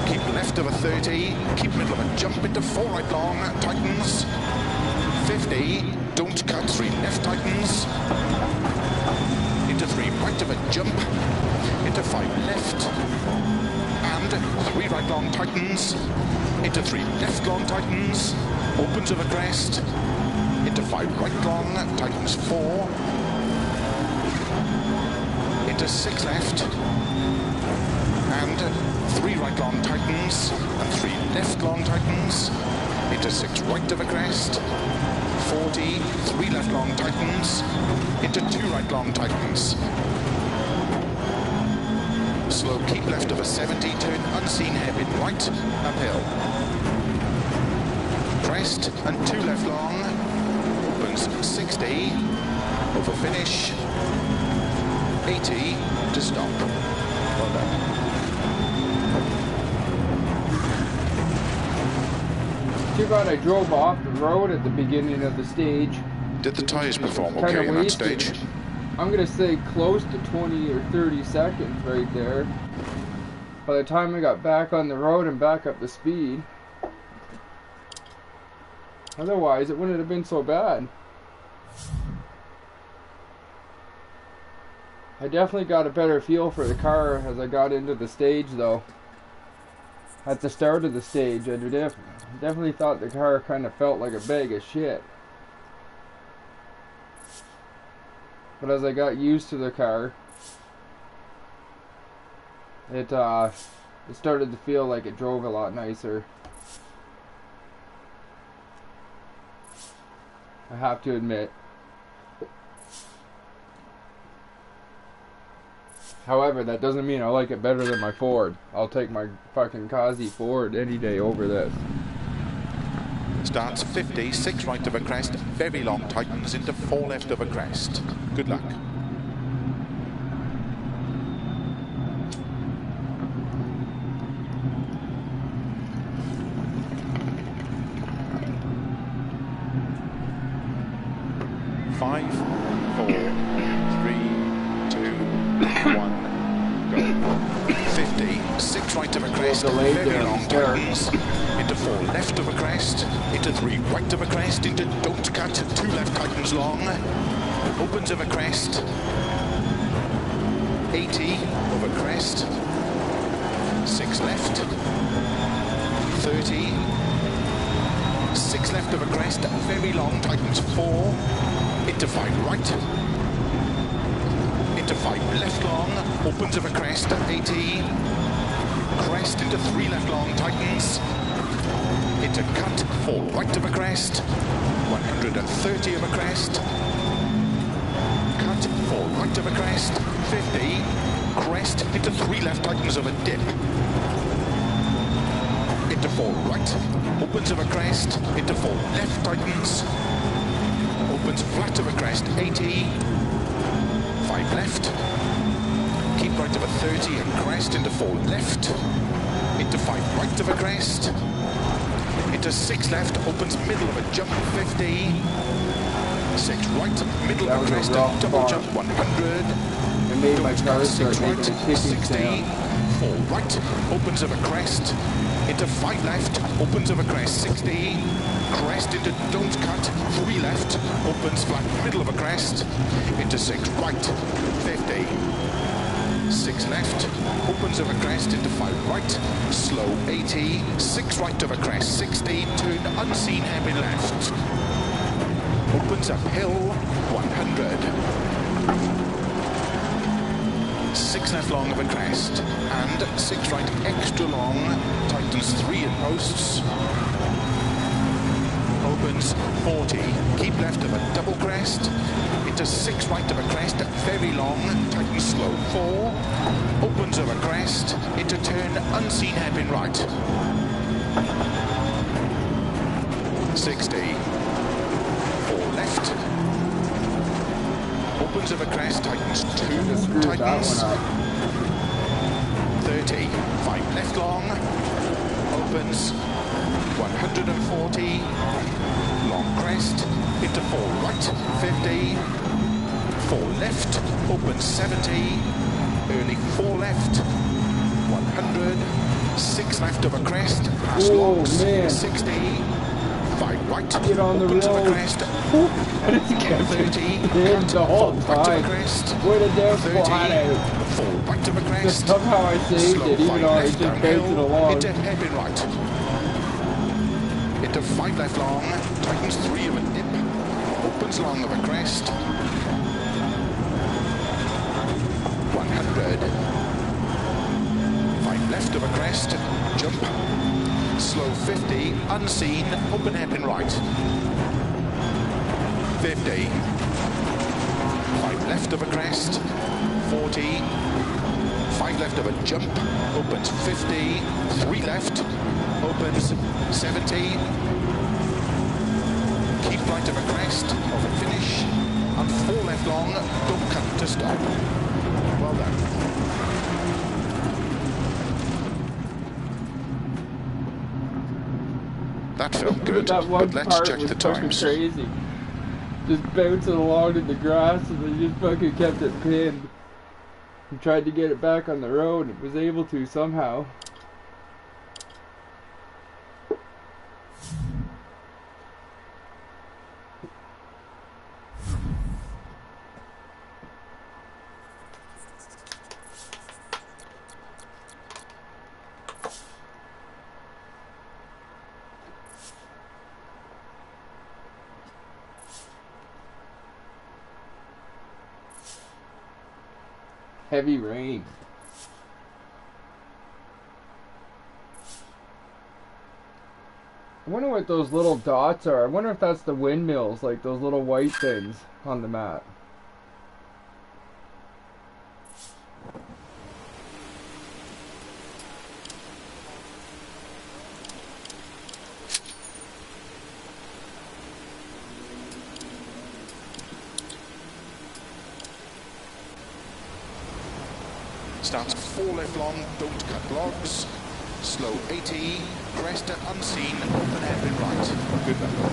keep left of a 30, keep middle of a jump, into 4 right long, tightens, 50, don't cut, 3 left tightens, into 3 right of a jump, into 5 left, and 3 right long tightens, into 3 left long tightens, opens of a crest, into 5 right long, tightens 4, into 6 left, and 3 right long tightens, and 3 left long tightens, into 6 right of a crest, 40, 3 left long tightens, into 2 right long tightens. Slow, keep left of a 70, turn unseen hairpin right, uphill. Crest and 2 left long, opens 60, over finish. 80 to stop. Well done.
Too bad I drove off the road at the beginning of the stage.
Did the tyres perform
Kinda
okay in that
wasted.
stage?
I'm gonna say close to 20 or 30 seconds right there. By the time I got back on the road and back up to speed. Otherwise, it wouldn't have been so bad. I definitely got a better feel for the car as I got into the stage, though. At the start of the stage, I definitely thought the car kind of felt like a bag of shit. But as I got used to the car, it started to feel like it drove a lot nicer. I have to admit. However, that doesn't mean I like it better than my Ford. I'll take my fucking Kazi Ford any day over this.
Starts 50, 6 right of a crest, very long, tightens into 4 left of a crest. Good luck. Five, 4, 3, 2, 1, go. 50, 6 right of a crest, very long, tightens into 4 left of a crest, into 3 right of a crest, into don't cut, 2 left tightens long, opens of a crest, 80 of a crest, 6 left, 30, 6 left of a crest, very long, tightens 4, into 5 right, into 5 left long, opens of a crest, 80, crest into 3 left long, tightens, into cut, 4 right of a crest, 130 of a crest, cut, 4 right of a crest, 50, crest, into 3 left, tightens of a dip, into 4 right, opens of a crest, into 4 left, tightens, opens flat of a crest, 80, 5 left, keep right of a 30 and crest into 4 left, into 5 right of a crest, into 6 left, opens middle of a jump, 50, 6 right, middle of a crest, double jump, 100,
It made my car start
6
making
right,
a kicking
60,
sound.
4 right, opens of a crest, into 5 left, opens of a crest, 60, crest into don't cut, 3 left, opens flat, middle of a crest, into 6 right, 50, 6 left, opens of a crest, into 5 right, slow 80, 6 right of a crest, 60, turn unseen hairpin left, opens uphill, 100, 6 left long of a crest, and 6 right extra long, tightens 3 in posts, opens 40, keep left of a double crest, into 6 right of a crest, very long, tightens slow 4, opens of a crest, into turn unseen hairpin right, 60, 4 left, opens of a crest, tightens 2, tightens 30, 5 left long, opens 140, long crest, into 4 right, 50, 4 left, opens 70, early 4 left, 100, 6 left of a crest,
Oh, man.
60, 5 right,
Get on the
opens of a
road.
crest,
I just kept
30,
it
cut,
the whole
4 right of a
time.
crest,
Where did that
30,
fly out?
4 right of a crest,
Somehow I saved
slow
it, even
5
though I
left
just baked it
downhill,
along.
into hairpin right, into 5 left long, tightens 3 of a dip, opens long of a crest, 100, 5 left of a crest, jump, slow 50, unseen, open hairpin right, 50, 5 left of a crest, 40, 5 left of a jump, opens 50, 3 left, opens 70, keep right of a crest, of a finish, and 4 left long, don't cut to stop. Well done. That felt good,
That one
but let's
part
check
was
the
fucking
times.
crazy. Just bouncing along in the grass and they just fucking kept it pinned. And tried to get it back on the road and was able to somehow. Heavy rain. I wonder what those little dots are. I wonder if that's the windmills, like those little white things on the map.
Starts 4 left long, don't cut logs. Slow 80, crest unseen, open hairpin right. Good luck.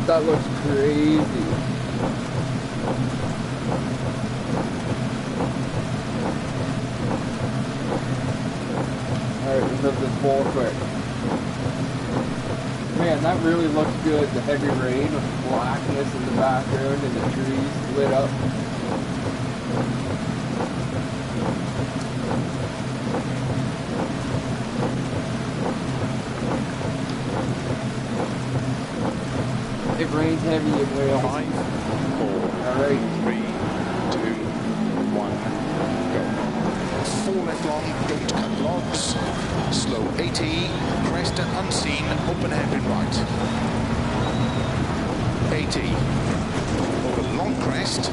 That looks crazy. Alright, let's have this ball quick. Man, that really looks good. The heavy rain with the blackness in the background and the trees lit up. It rains heavy in Wales.
5, 4,
Alright.
3, 2, 1, go. 4 left long, don't cut logs. Slow 80, crest unseen, open hairpin right. 80. Over long crest,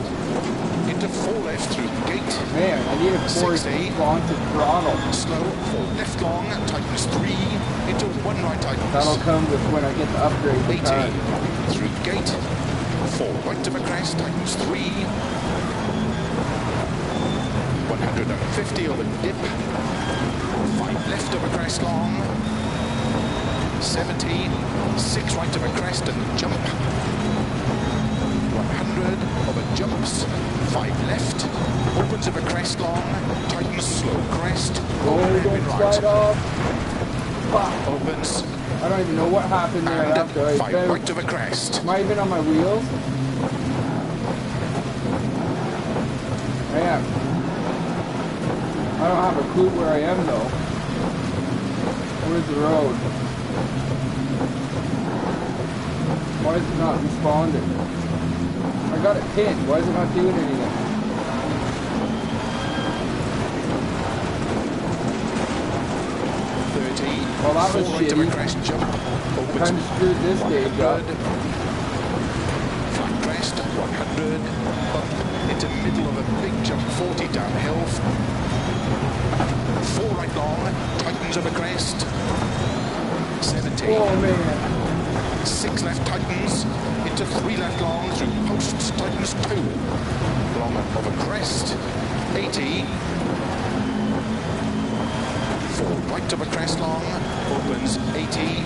into 4 left through gate.
Man, I need a
60.
responsive throttle.
Slow 4 left long, tightens 3, into 1 right tightens.
That'll come with when I get the upgrade.
80 through gate, 4 right of a crest, tightens 3, 150 over dip, 5 left of a crest long, 70, 6 right of a crest and jump, 100 over jumps, 5 left, opens of a crest long, tightens slow crest,
Oh, don't slide off. Fuck.
opens,
I don't even know what happened there
and
after I
5
bounced.
right of a crest.
Am I even on my wheels? I am. I don't have a clue where I am though. Where's the road? Why is it not responding? I got it pinned. Why is it not doing anything? Well, that was shitty. I kind of screwed this stage up.
Flat crest, 100, up into middle of a big jump, 40 downhill. 4 right long, tightens of a crest, 70.
Oh man.
6 left tightens, into 3 left long, through posts, tightens 2. Long of a crest, 80. 4 right of a crest long, opens 80.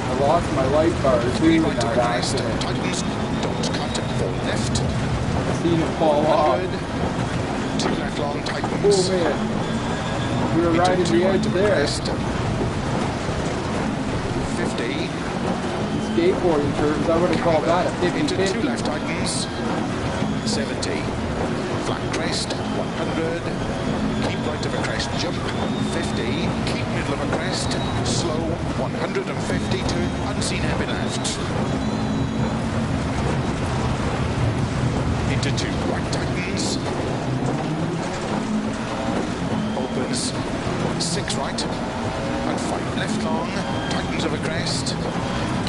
I lost my light bar
3
too in
right of a
that
crest,
accident.
tightens, don't cut, 4 left.
I seen it fall off.
2 left long, tightens.
Oh man. We were right at the edge there.
Crest. 50.
Skateboarding terms, I would have called that a
Into 2
50-50.
left tightens. 70. Flat crest, 100. Keep right of a crest, jump, 50. Keep middle of a crest, slow, 150 to unseen heavy left. Into 2 right tightens. Opens 6 right and 5 left long, tightens of a crest.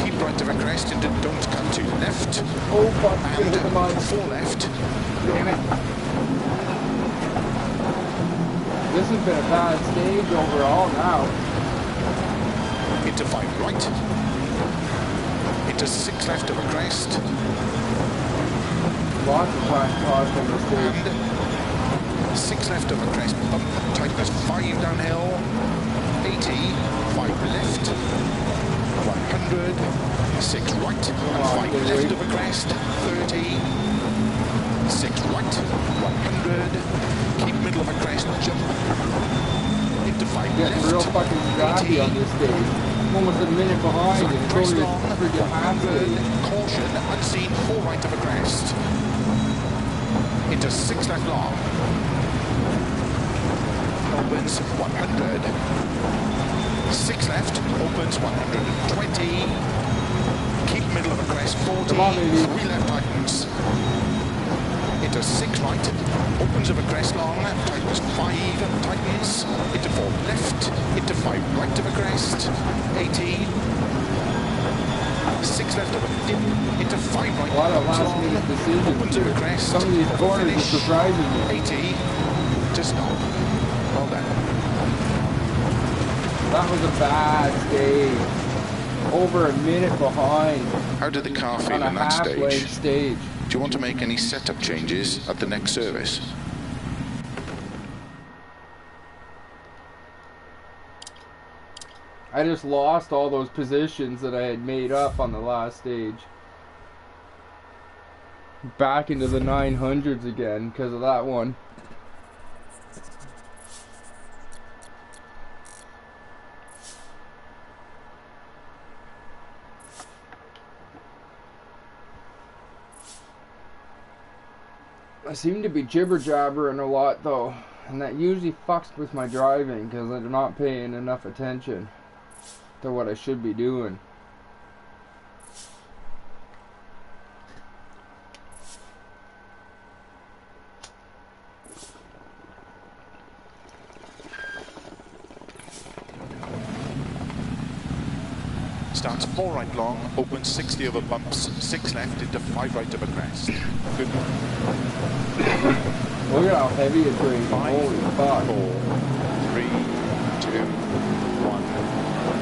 Keep right of a crest into don't cut to left.
Oh fuck, I'm gonna hit the mud.
And 4 left.
Damn it. This has been a bad stage overall now.
Into 5 right. Into into 6 left of a crest.
Lots of time cost on this stage.
And 6 left of a crest. Bump, tightness 5 downhill. 80, 5 left. 100, 6 right, and 5 left of a crest. 30, 6 right, 100. Keep middle of a crest, jump. Into 5 left.
Getting real fucking scrappy on this stage. I'm almost a minute behind and it's only a freaking half stage.
Caution, unseen, 4 right of a crest. Into 6 left long. Opens 100. 6 left, opens 120. Keep middle of a crest, 40. 3 left tightens. Into 6 right, opens of a crest long, tightens 5, tightens. Into 4 left, into 5 right of a crest. 80. 6 left of a dip, into 5 right.
A lot of last minute decisions.
Opens of a crest.
Some of these corners are surprising me.
80 to stop. Well done.
That was a bad stage. Over a minute behind.
How did the car feel
on a
in that
half-lane
stage?
stage.
Do you want to make any setup changes at the next service?
I just lost all those positions that I had made up on the last stage. Back into the 900s again because of that one. I seem to be jibber-jabbering a lot though, and that usually fucks with my driving because I'm not paying enough attention to what I should be doing.
Starts 4 right long, opens 60 over bumps, 6 left into 5 right of a crest. Good.
Look at how heavy it's raining.
5,
Holy fuck.
4, 3, 2, 1,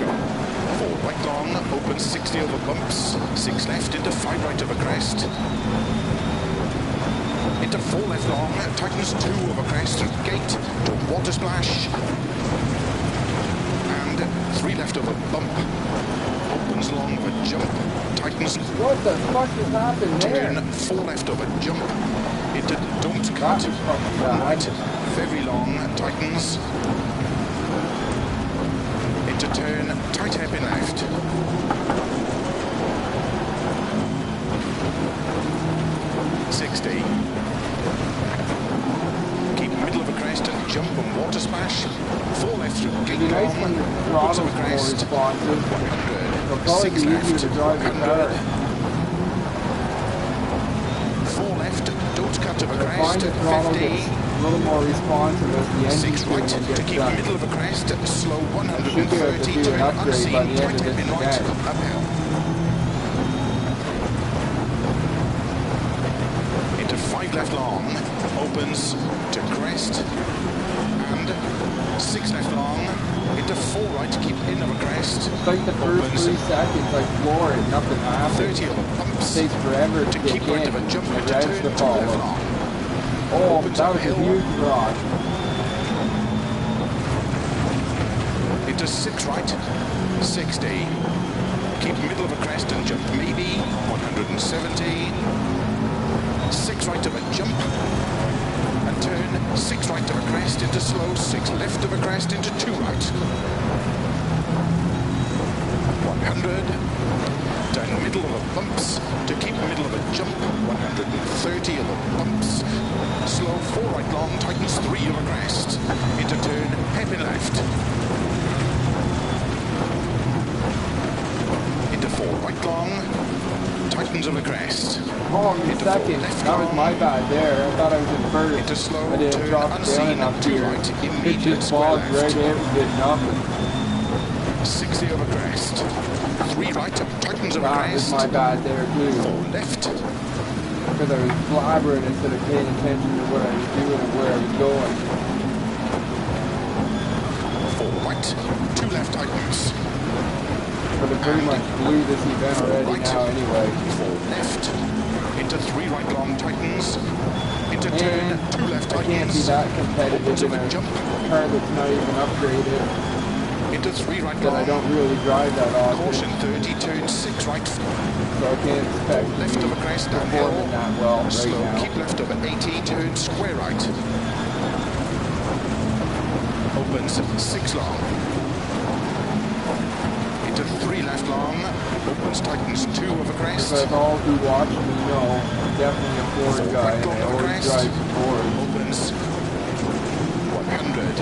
go. 4 right long, opens 60 over bumps, 6 left into 5 right of a crest. Into 4 left long, tightens 2 over crest through gate to water splash. And 3 left over bump. Opens long of a jump, tightens.
What the fuck just happened there?
Turn 4 left of a jump. Into don't cut. Right, very long, tightens. Into turn, tight hairpin left. Keep middle of a crest and jump and water splash. 4 left through gate long.
Nice when the throttle's more responsive.
100.
It'll probably
6
be
left.
easier to drive the car.
4 left. Don't cut to a
I find
crest.
the throttle
50.
gets a little more responsive as the engine
6 right
tuning
to
gets
keep
done.
middle of a crest. Slow
Should be able to
130.
do an
Turn
upgrade
unseen.
by the end
Tight
of this
hairpin right.
event.
Uphill. Into 5 left long. Opens to crest. And 6 left long. Into 4 right to keep in of a crest.
It's like the first 3 seconds I floor it, nothing happens.
30 over bumps.
It takes forever to
To
kick
keep
in
right of a jump
and
into
the revs
turn
to
2 left
follow.
long.
Oh,
Opens
that was a
uphill.
huge drop.
Into 6 right, 60. Keep middle of a crest and jump maybe, 170. 6 right of a jump. And turn 6 right of a crest into slow, 6 left of a crest into 2 right. 100. Down middle of a bumps to keep middle of a jump, 130 of a bumps. Slow 4 right long, tightens 3 of a crest. Into turn, hairpin left. Into 4 right long, tightens of a crest.
Oh, in
Into
second.
4 left
That was
long.
my bad there. I thought I was in first.
Into slow,
I didn't
turn
drop down
unseen,
enough
2
here.
right,
It
immediate
just
square
bogged right
left.
in and did nothing.
60 over crest. 3 right, tightens of a
That was
crest.
my bad there
4
too.
left.
Because I was blabbering instead of paying attention to what I was doing and where I was going.
4 right, 2 left tightens.
But it pretty much blew this event already now anyway.
4 left, into 3 right long tightens, into turn 2 left
I can't be
tightens,
that competitive in a
jump,
car that's not even upgraded.
into 3 right
That I
long,
don't really drive that often.
caution 30, turn 6 right,
So I can't expect
left
to
of
be
a crest
performing
downhill,
that well right
slow,
now.
keep left over 80, turn square right, opens 6 long, into 3 left long, opens tightens 2 over crest,
Because all who watch me know I'm definitely a Ford guy and I always drive Ford.
opens 100,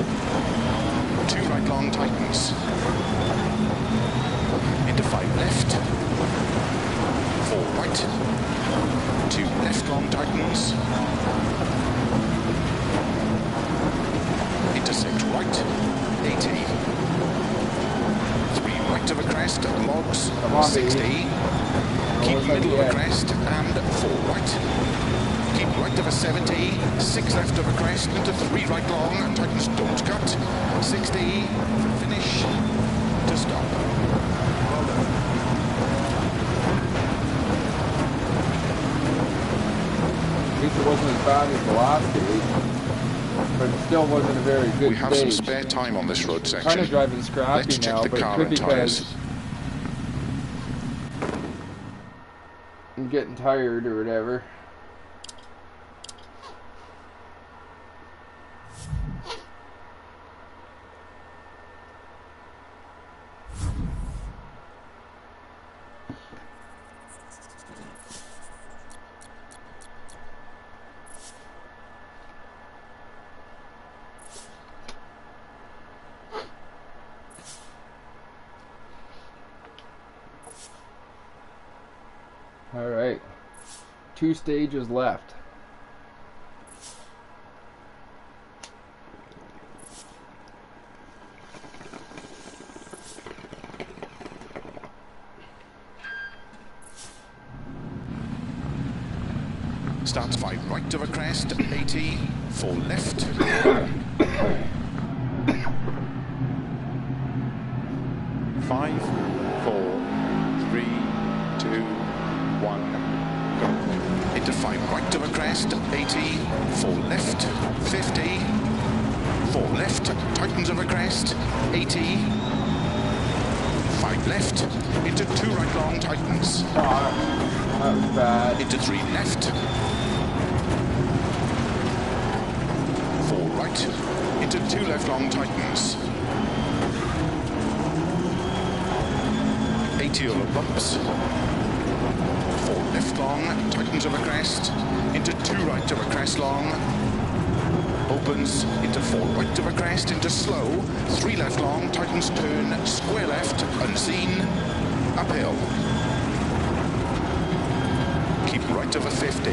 2 right long tightens, into 5 left, 4 right, 2 left long tightens, into 6 right, 80, 3 right of a crest, logs,
Come on,
60,
baby.
keep
Almost
middle of
like
a crest and 4 right, keep right of a 70, 6 left of a crest into 3 right long, and tightens don't cut, 60, finish, to stop. Well done.
At least it wasn't as bad as the last stage, but it still wasn't a very good
We have some
stage.
spare time on this road section.
Kind of driving scrappy
Let's check
now,
the
but it
car
could
and
because
tyres.
I'm getting tired or whatever. All right, 2 stages left.
Starts 5 right of a crest, 80, 4 left. 5, 4, 3, 2, 1, go. Into 5 right of a crest, 80, 4 left, 50, 4 left, tightens of a crest, 80, 5 left, into 2 right long, tightens,
That was bad.
into 3 left, 4 right, into 2 left long, tightens, 80 over bumps, 4 left long, tightens of a crest, into 2 right of a crest long, opens into 4 right of a crest, into slow, 3 left long, tightens turn, square left, unseen, uphill. Keep right of a 50,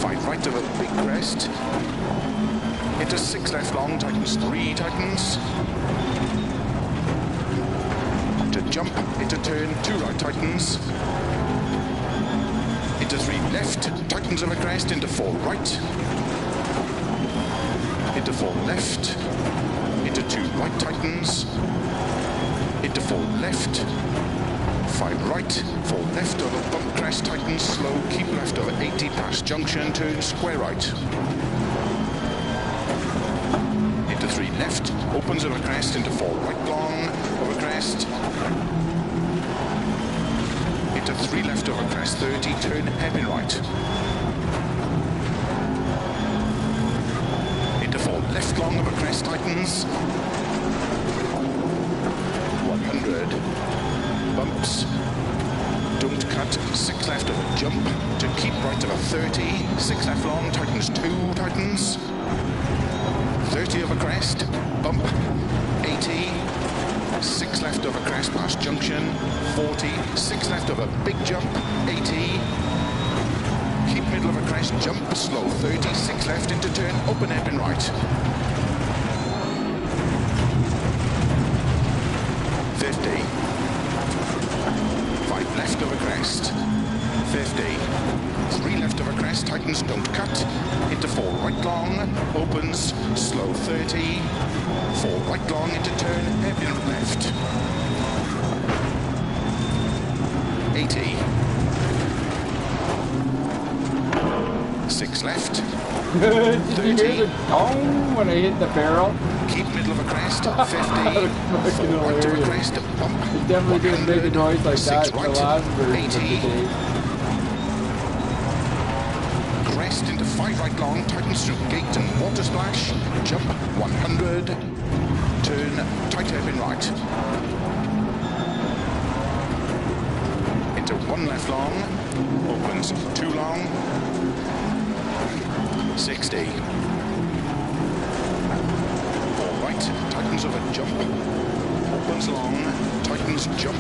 5 right of a big crest, into 6 left long, tightens 3, tightens, to jump, into turn, 2 right tightens, into 3 left, tightens of a crest, into 4 right, into 4 left, into 2 right tightens, into 4 left, 5 right, 4 left over bump crest, tightens, slow, keep left over 80 past junction, turn square right, into 3 left, opens over crest, into 4 right long, over crest, into 3 left over crest, 30, turn hairpin right, into 4 left long over crest, tightens, 100, bumps, don't cut, 6 left over jump, to keep right over 30, 6 left long, tightens 2, tightens, 30 over crest, bump, 80, 6 left over crest past junction, 40, 6 left over big jump, 80, keep middle of a crest, jump, slow, 30, 6 left into turn, open hairpin right, 50, 5 left over crest, 50, 3 left over crest, tightens, don't cut, into 4 right long, opens, slow 30, 4 right long into turn, hairpin left, 80. 6 left.
Did you hear the dong when I hit the barrel?
Keep middle of a crest. 50.
That was fucking
Right of a
hilarious.
crest. Bump.
It definitely didn't make a noise like that in the
right.
last version of the
80.
day.
Crest into 5 right long, tightens through gate and water splash. Jump 100. Turn tight hairpin right. Into 1 left long. Opens 2 long. 60. 4 right, tightens over jump. Opens long, tightens jump.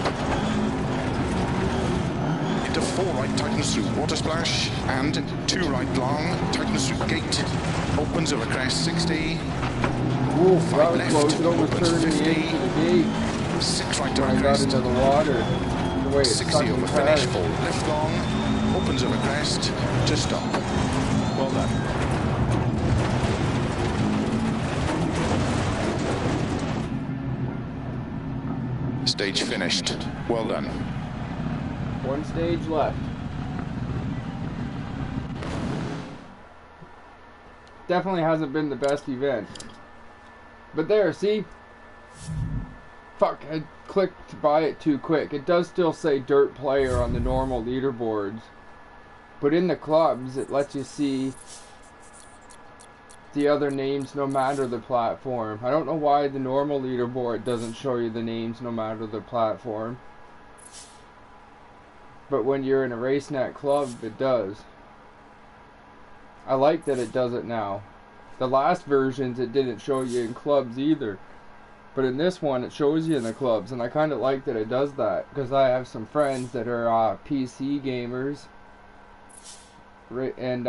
Into 4 right, tightens through water splash. And 2 right long, tightens through gate. Opens over crest 60.
Ooh,
5
that was
left,
close. It almost
opens
turned me
50.
into the gate
6 right
when
over
I got
crest.
into the water. The way it
60
sucked
over
the
finish,
car.
4 left long. Opens over crest to stop. Well done. Stage finished. Well done.
1 stage left. Definitely hasn't been the best event. But there, see? Fuck, I clicked by it too quick. It does still say Dirt Player on the normal leaderboards. But in the clubs, it lets you see the other names no matter the platform. I don't know why the normal leaderboard doesn't show you the names no matter the platform. But when you're in a RaceNet club, it does. I like that it does it now. The last versions, it didn't show you in clubs either. But in this one, it shows you in the clubs. And I kind of like that it does that. Because I have some friends that are PC gamers. And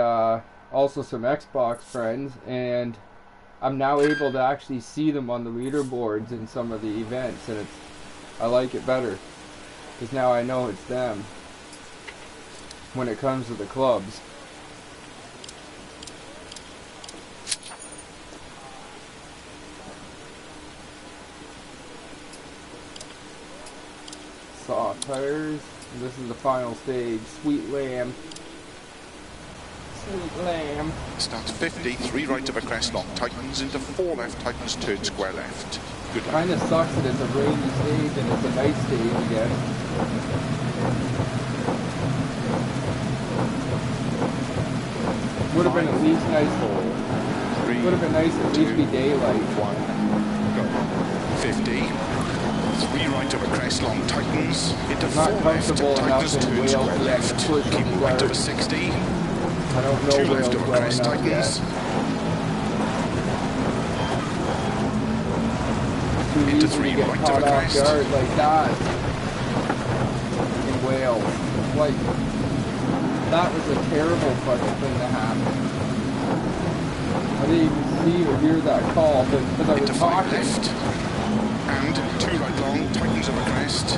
also some Xbox friends. And I'm now able to actually see them on the leaderboards in some of the events. And I like it better. Because now I know it's them. When it comes to the clubs. Soft tires. And this is the final stage. Sweet lamb. Sweet lamb.
Starts 50, 3 right of a crest long, tightens into 4 left, tightens turn square left. Good luck.
Kind of sucks that it's a rainy stage and it's a night stage again. Would have been at least nice.
3,
Would have been nice at least be daylight.
1, go. 50. 3 right of a crest long, tightens into 4
Not
left,
comfortable
tightens
enough in
turn
Wales
square
yet
left.
to push
Keep
in the
right
dark.
of a 60.
I don't
2
know
left
Wales
of a
well
crest,
enough
tightens.
yet. Too
Into
easy
3
to get
right of
caught
a
off
crest.
guard like that in Wales. Like, that was a terrible fucking thing to happen. I didn't even see or hear that call, but because I was
Into 5
talking.
left. And 2 right long, tightens of a crest.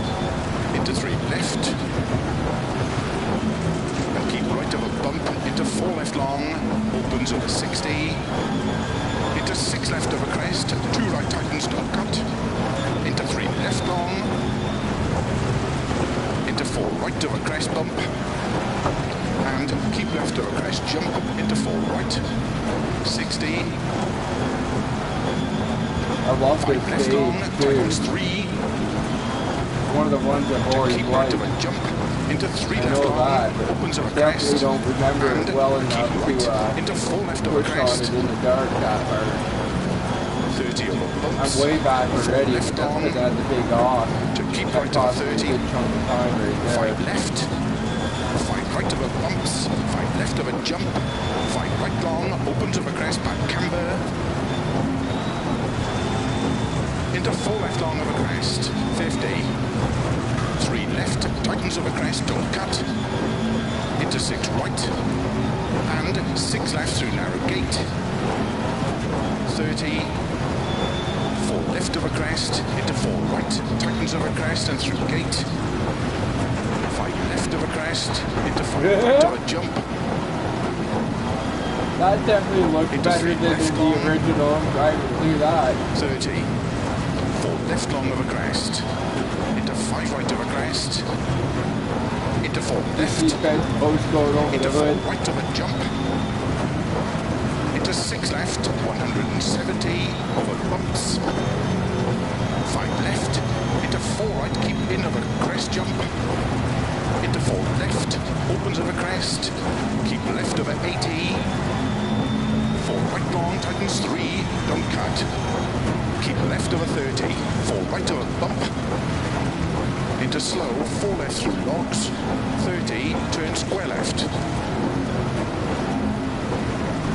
Into 3 left. And keep right of a bump. Into 4 left long, opens over 60. Into 6 left of a crest. 2 right tightens, don't cut. Into 3 left long. Into 4 right of a crest bump. And keep left of a crest jump. Into 4 right. 60.
I love
5
this
left long,
stage
tightens
too.
3.
One of the ones I've already
Keep right
played.
of a jump. Into 3
I
left
know
long,
that, but
opens of a
definitely
crest.
don't remember
And
it well
keep
enough
right
to
into 4 left of a
push on
crest.
it in the dark that hard.
30 over
I'm
bumps.
way back already, but
Left
that's
on.
because I had the big off.
To keep
That
right to
cost me a
30.
good chunk of time right
5
there.
left. 5 right of a bumps. 5 left of a jump. 5 right long, opens of a crest, back camber. Into 4 left long of a crest. 50. 3 left, tightens of a crest, don't cut. Into 6 right. And 6 left through narrow gate. 30. 4 left of a crest, into 4 right, tightens of a crest and through gate. 5 left of a crest, into 5 right of a jump.
That definitely looks
Into
better
3
than
left
in
long.
the original. I would do that.
30. 4 left long of a crest, into 5 right of a crest. into 4
Just
left,
see fence post going over
into
the
4
hood.
right of a jump, into 6 left, 170 over bumps, 5 left, into 4 right, keep in of a crest jump, into 4 left, opens of a crest, keep left of a 80, 4 right long, tightens 3, don't cut, keep left of a 30, 4 right of a bump, into slow, 4 left through logs, 30, turn square left,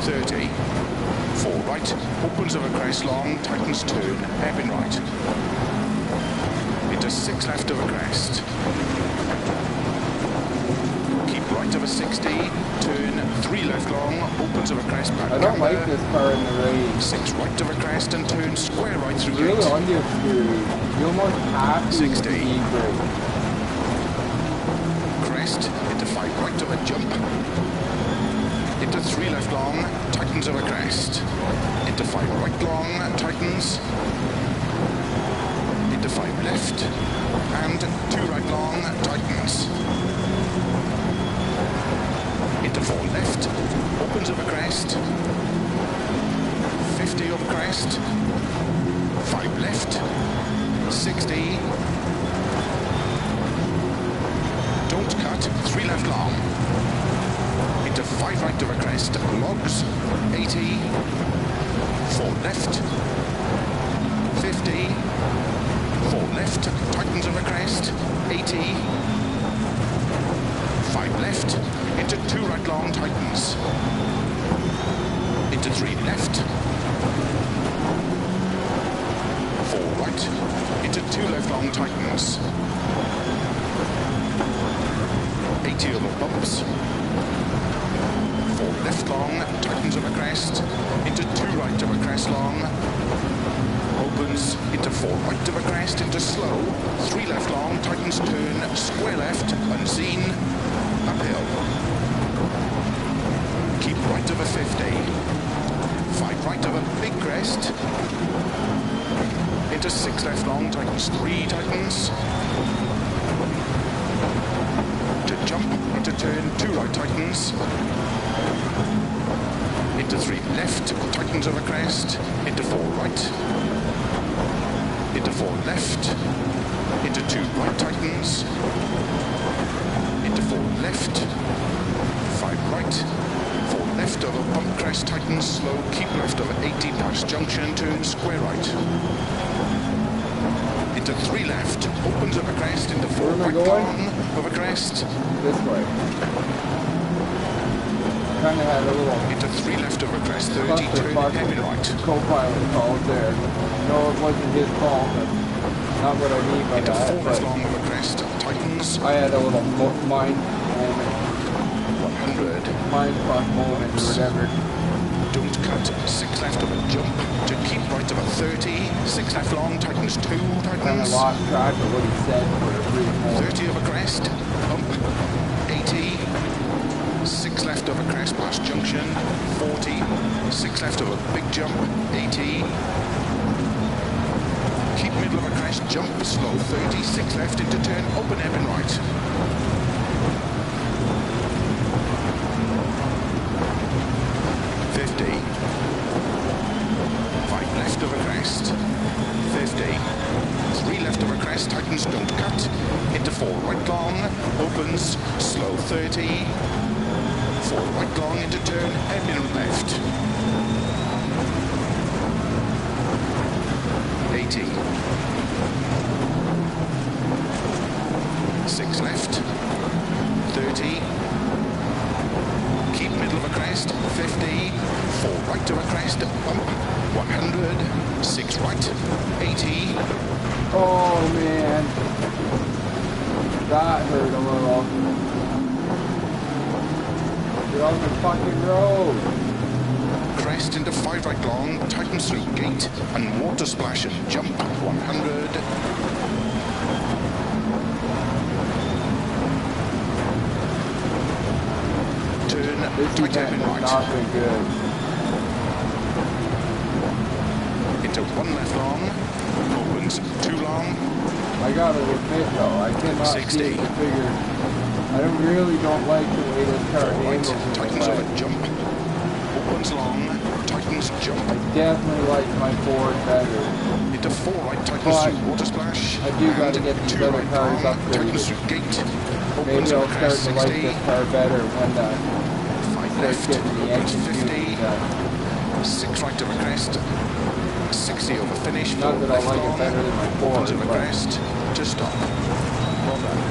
30, 4 right, opens of a crest long, tightens turn, hairpin right, into 6 left of a crest, keep right of a 60, turn 3 left long, opens of a crest back.
I don't like this car in the race.
6 right of a crest and turn square right through
It's really
gate.
understeered. You almost have to
60.
speed brake.
Crest, into 5 right of a jump, into 3 left long, tightens of a crest, into 5 right long, tightens, into 5 left, and 2 right long, tightens, into 4 left, opens of a crest, 50 of crest, 5 left, 60, don't cut, 3 left long, into 5 right of a crest, logs, 80, 4 left, 50, 4 left, tightens of a crest, 80, 5 left, into 2 right long, tightens, into 3 left, 4 right, into 2 left long, tightens, 80 over bumps, 4 left long, tightens of a crest, into 2 right of a crest long, opens into 4 right of a crest, into slow, 3 left long, tightens turn, square left, unseen, uphill. Keep right of a 50, 5 right of a big crest, into 6 left long, tightens 3, tightens, to jump, into turn, 2 right, tightens, into 3 left, tightens of a crest, into 4 right, into 4 left, into 2 right, tightens, into 4 left, 5 right, 4 left over bump crest, tightens, slow, keep left over 80 past junction, turn square right, into 3 left, opens of a crest, into 4 right long of a crest,
This way. Kind of had a little
into 3 left of a crest, 30, turn
clusterfuck
hairpin
with
right,
co-pilot called there. No, it wasn't his fault, but not what I mean by
into 4
that.
left
But
long of a crest, tightens,
I had a little mind moment,
100,
mind fuck moment or whatever.
don't cut, 6 left of a jump, to keep right of a 30, 6 left long, tightens 2,
Kind of
tightens,
lost track of what he said for a brief moment.
30 of a crest, bump, 80, 6 left of a crest past junction, 40, 6 left of a big jump, 80, keep middle of a crest, jump, slow, 30, 6 left into turn, open hairpin right. 50, 5 left of a crest, 50, 3 left of a crest, tightens, don't cut, into 4 right long, opens, slow 30, 4 right long into turn, hairpin left, 80, 6 left, 30, keep middle of a crest, 50, 4 right of a crest, bump, 100, 6 right, 80,
Oh man, that hurt a little. Get on the fucking road.
crest into 5 right long, tightens through gate, and water splash and jump, 100, turn,
This
tight
event
hairpin
has
right,
not been good.
into 1 left long, opens 2 long,
I gotta admit though, I cannot
60.
seem to figure I really don't like the way this car handles in the
tightens
wet.
over jump. Opens long, tightens jump.
I definitely like my Ford better.
Into 4 right, tightens
But
through water splash.
I do got to get these
2
other
right
cars
long,
upgraded.
tightens through gate.
Maybe
Opens
I'll
over
start
crest
to like
60.
this car better when
5
starts
left,
getting the
opens
engine
50.
tuning done.
6 right over crest. 60 over finish.
Not
4
that I
left
like it
long.
better than my
Opens
Ford,
over
but
crest. To stop. Well done.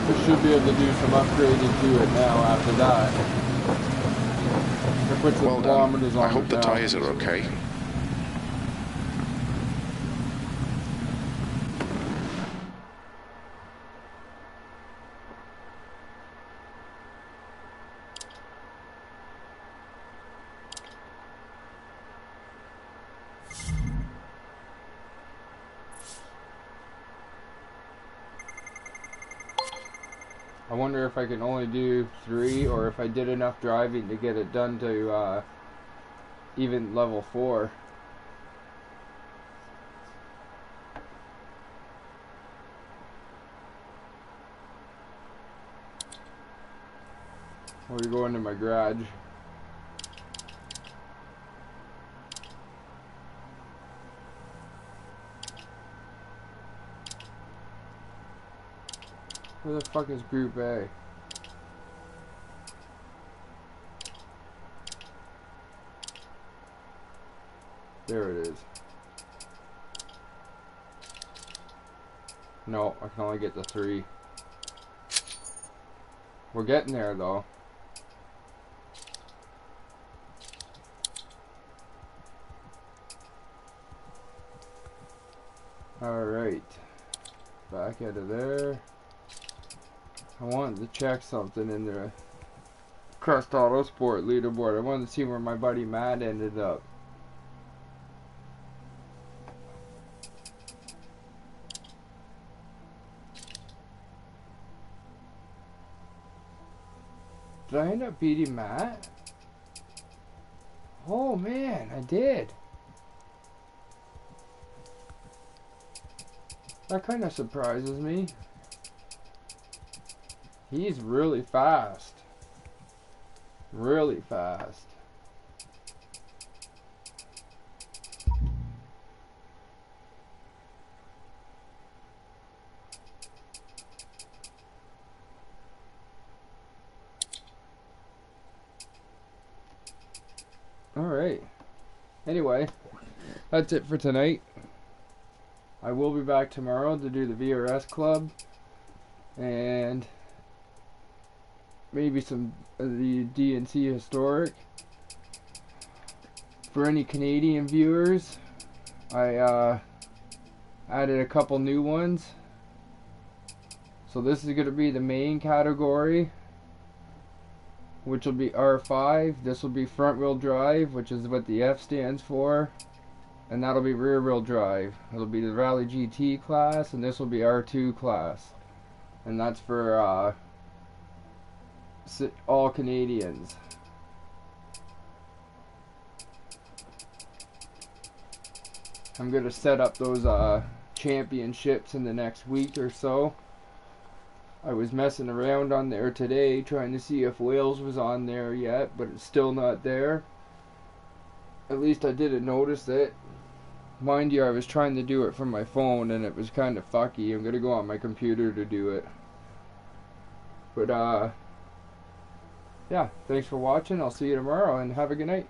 I should be able to do some upgrading to it now after that. I put some
Well
kilometers
done.
on
I hope
it
the
now.
tyres are okay.
I wonder if I can only do 3 or if I did enough driving to get it done to even level 4. Or you go into my garage. Where the fuck is Group A? There it is. No, I can only get the 3. We're getting there though. Alright. Back out of there. I wanted to check something in the Crest Autosport leaderboard. I wanted to see where my buddy Matt ended up. Did I end up beating Matt? Oh man, I did. That kind of surprises me. He's really fast. Really fast. Alright. Anyway, that's it for tonight. I will be back tomorrow to do the VRS Club. And maybe some of the DNC Historic. For any Canadian viewers, I added a couple new ones. So this is going to be the main category, which will be R5. This will be front wheel drive, which is what the F stands for. And that'll be rear wheel drive. It'll be the Rally GT class, and this will be R2 class. And that's for all Canadians. I'm going to set up those championships in the next week or so. I was messing around on there today trying to see if Wales was on there yet, but it's still not there. At least I didn't notice it. Mind you, I was trying to do it from my phone and it was kind of fucky. I'm going to go on my computer to do it. But yeah, thanks for watching. I'll see you tomorrow and have a good night.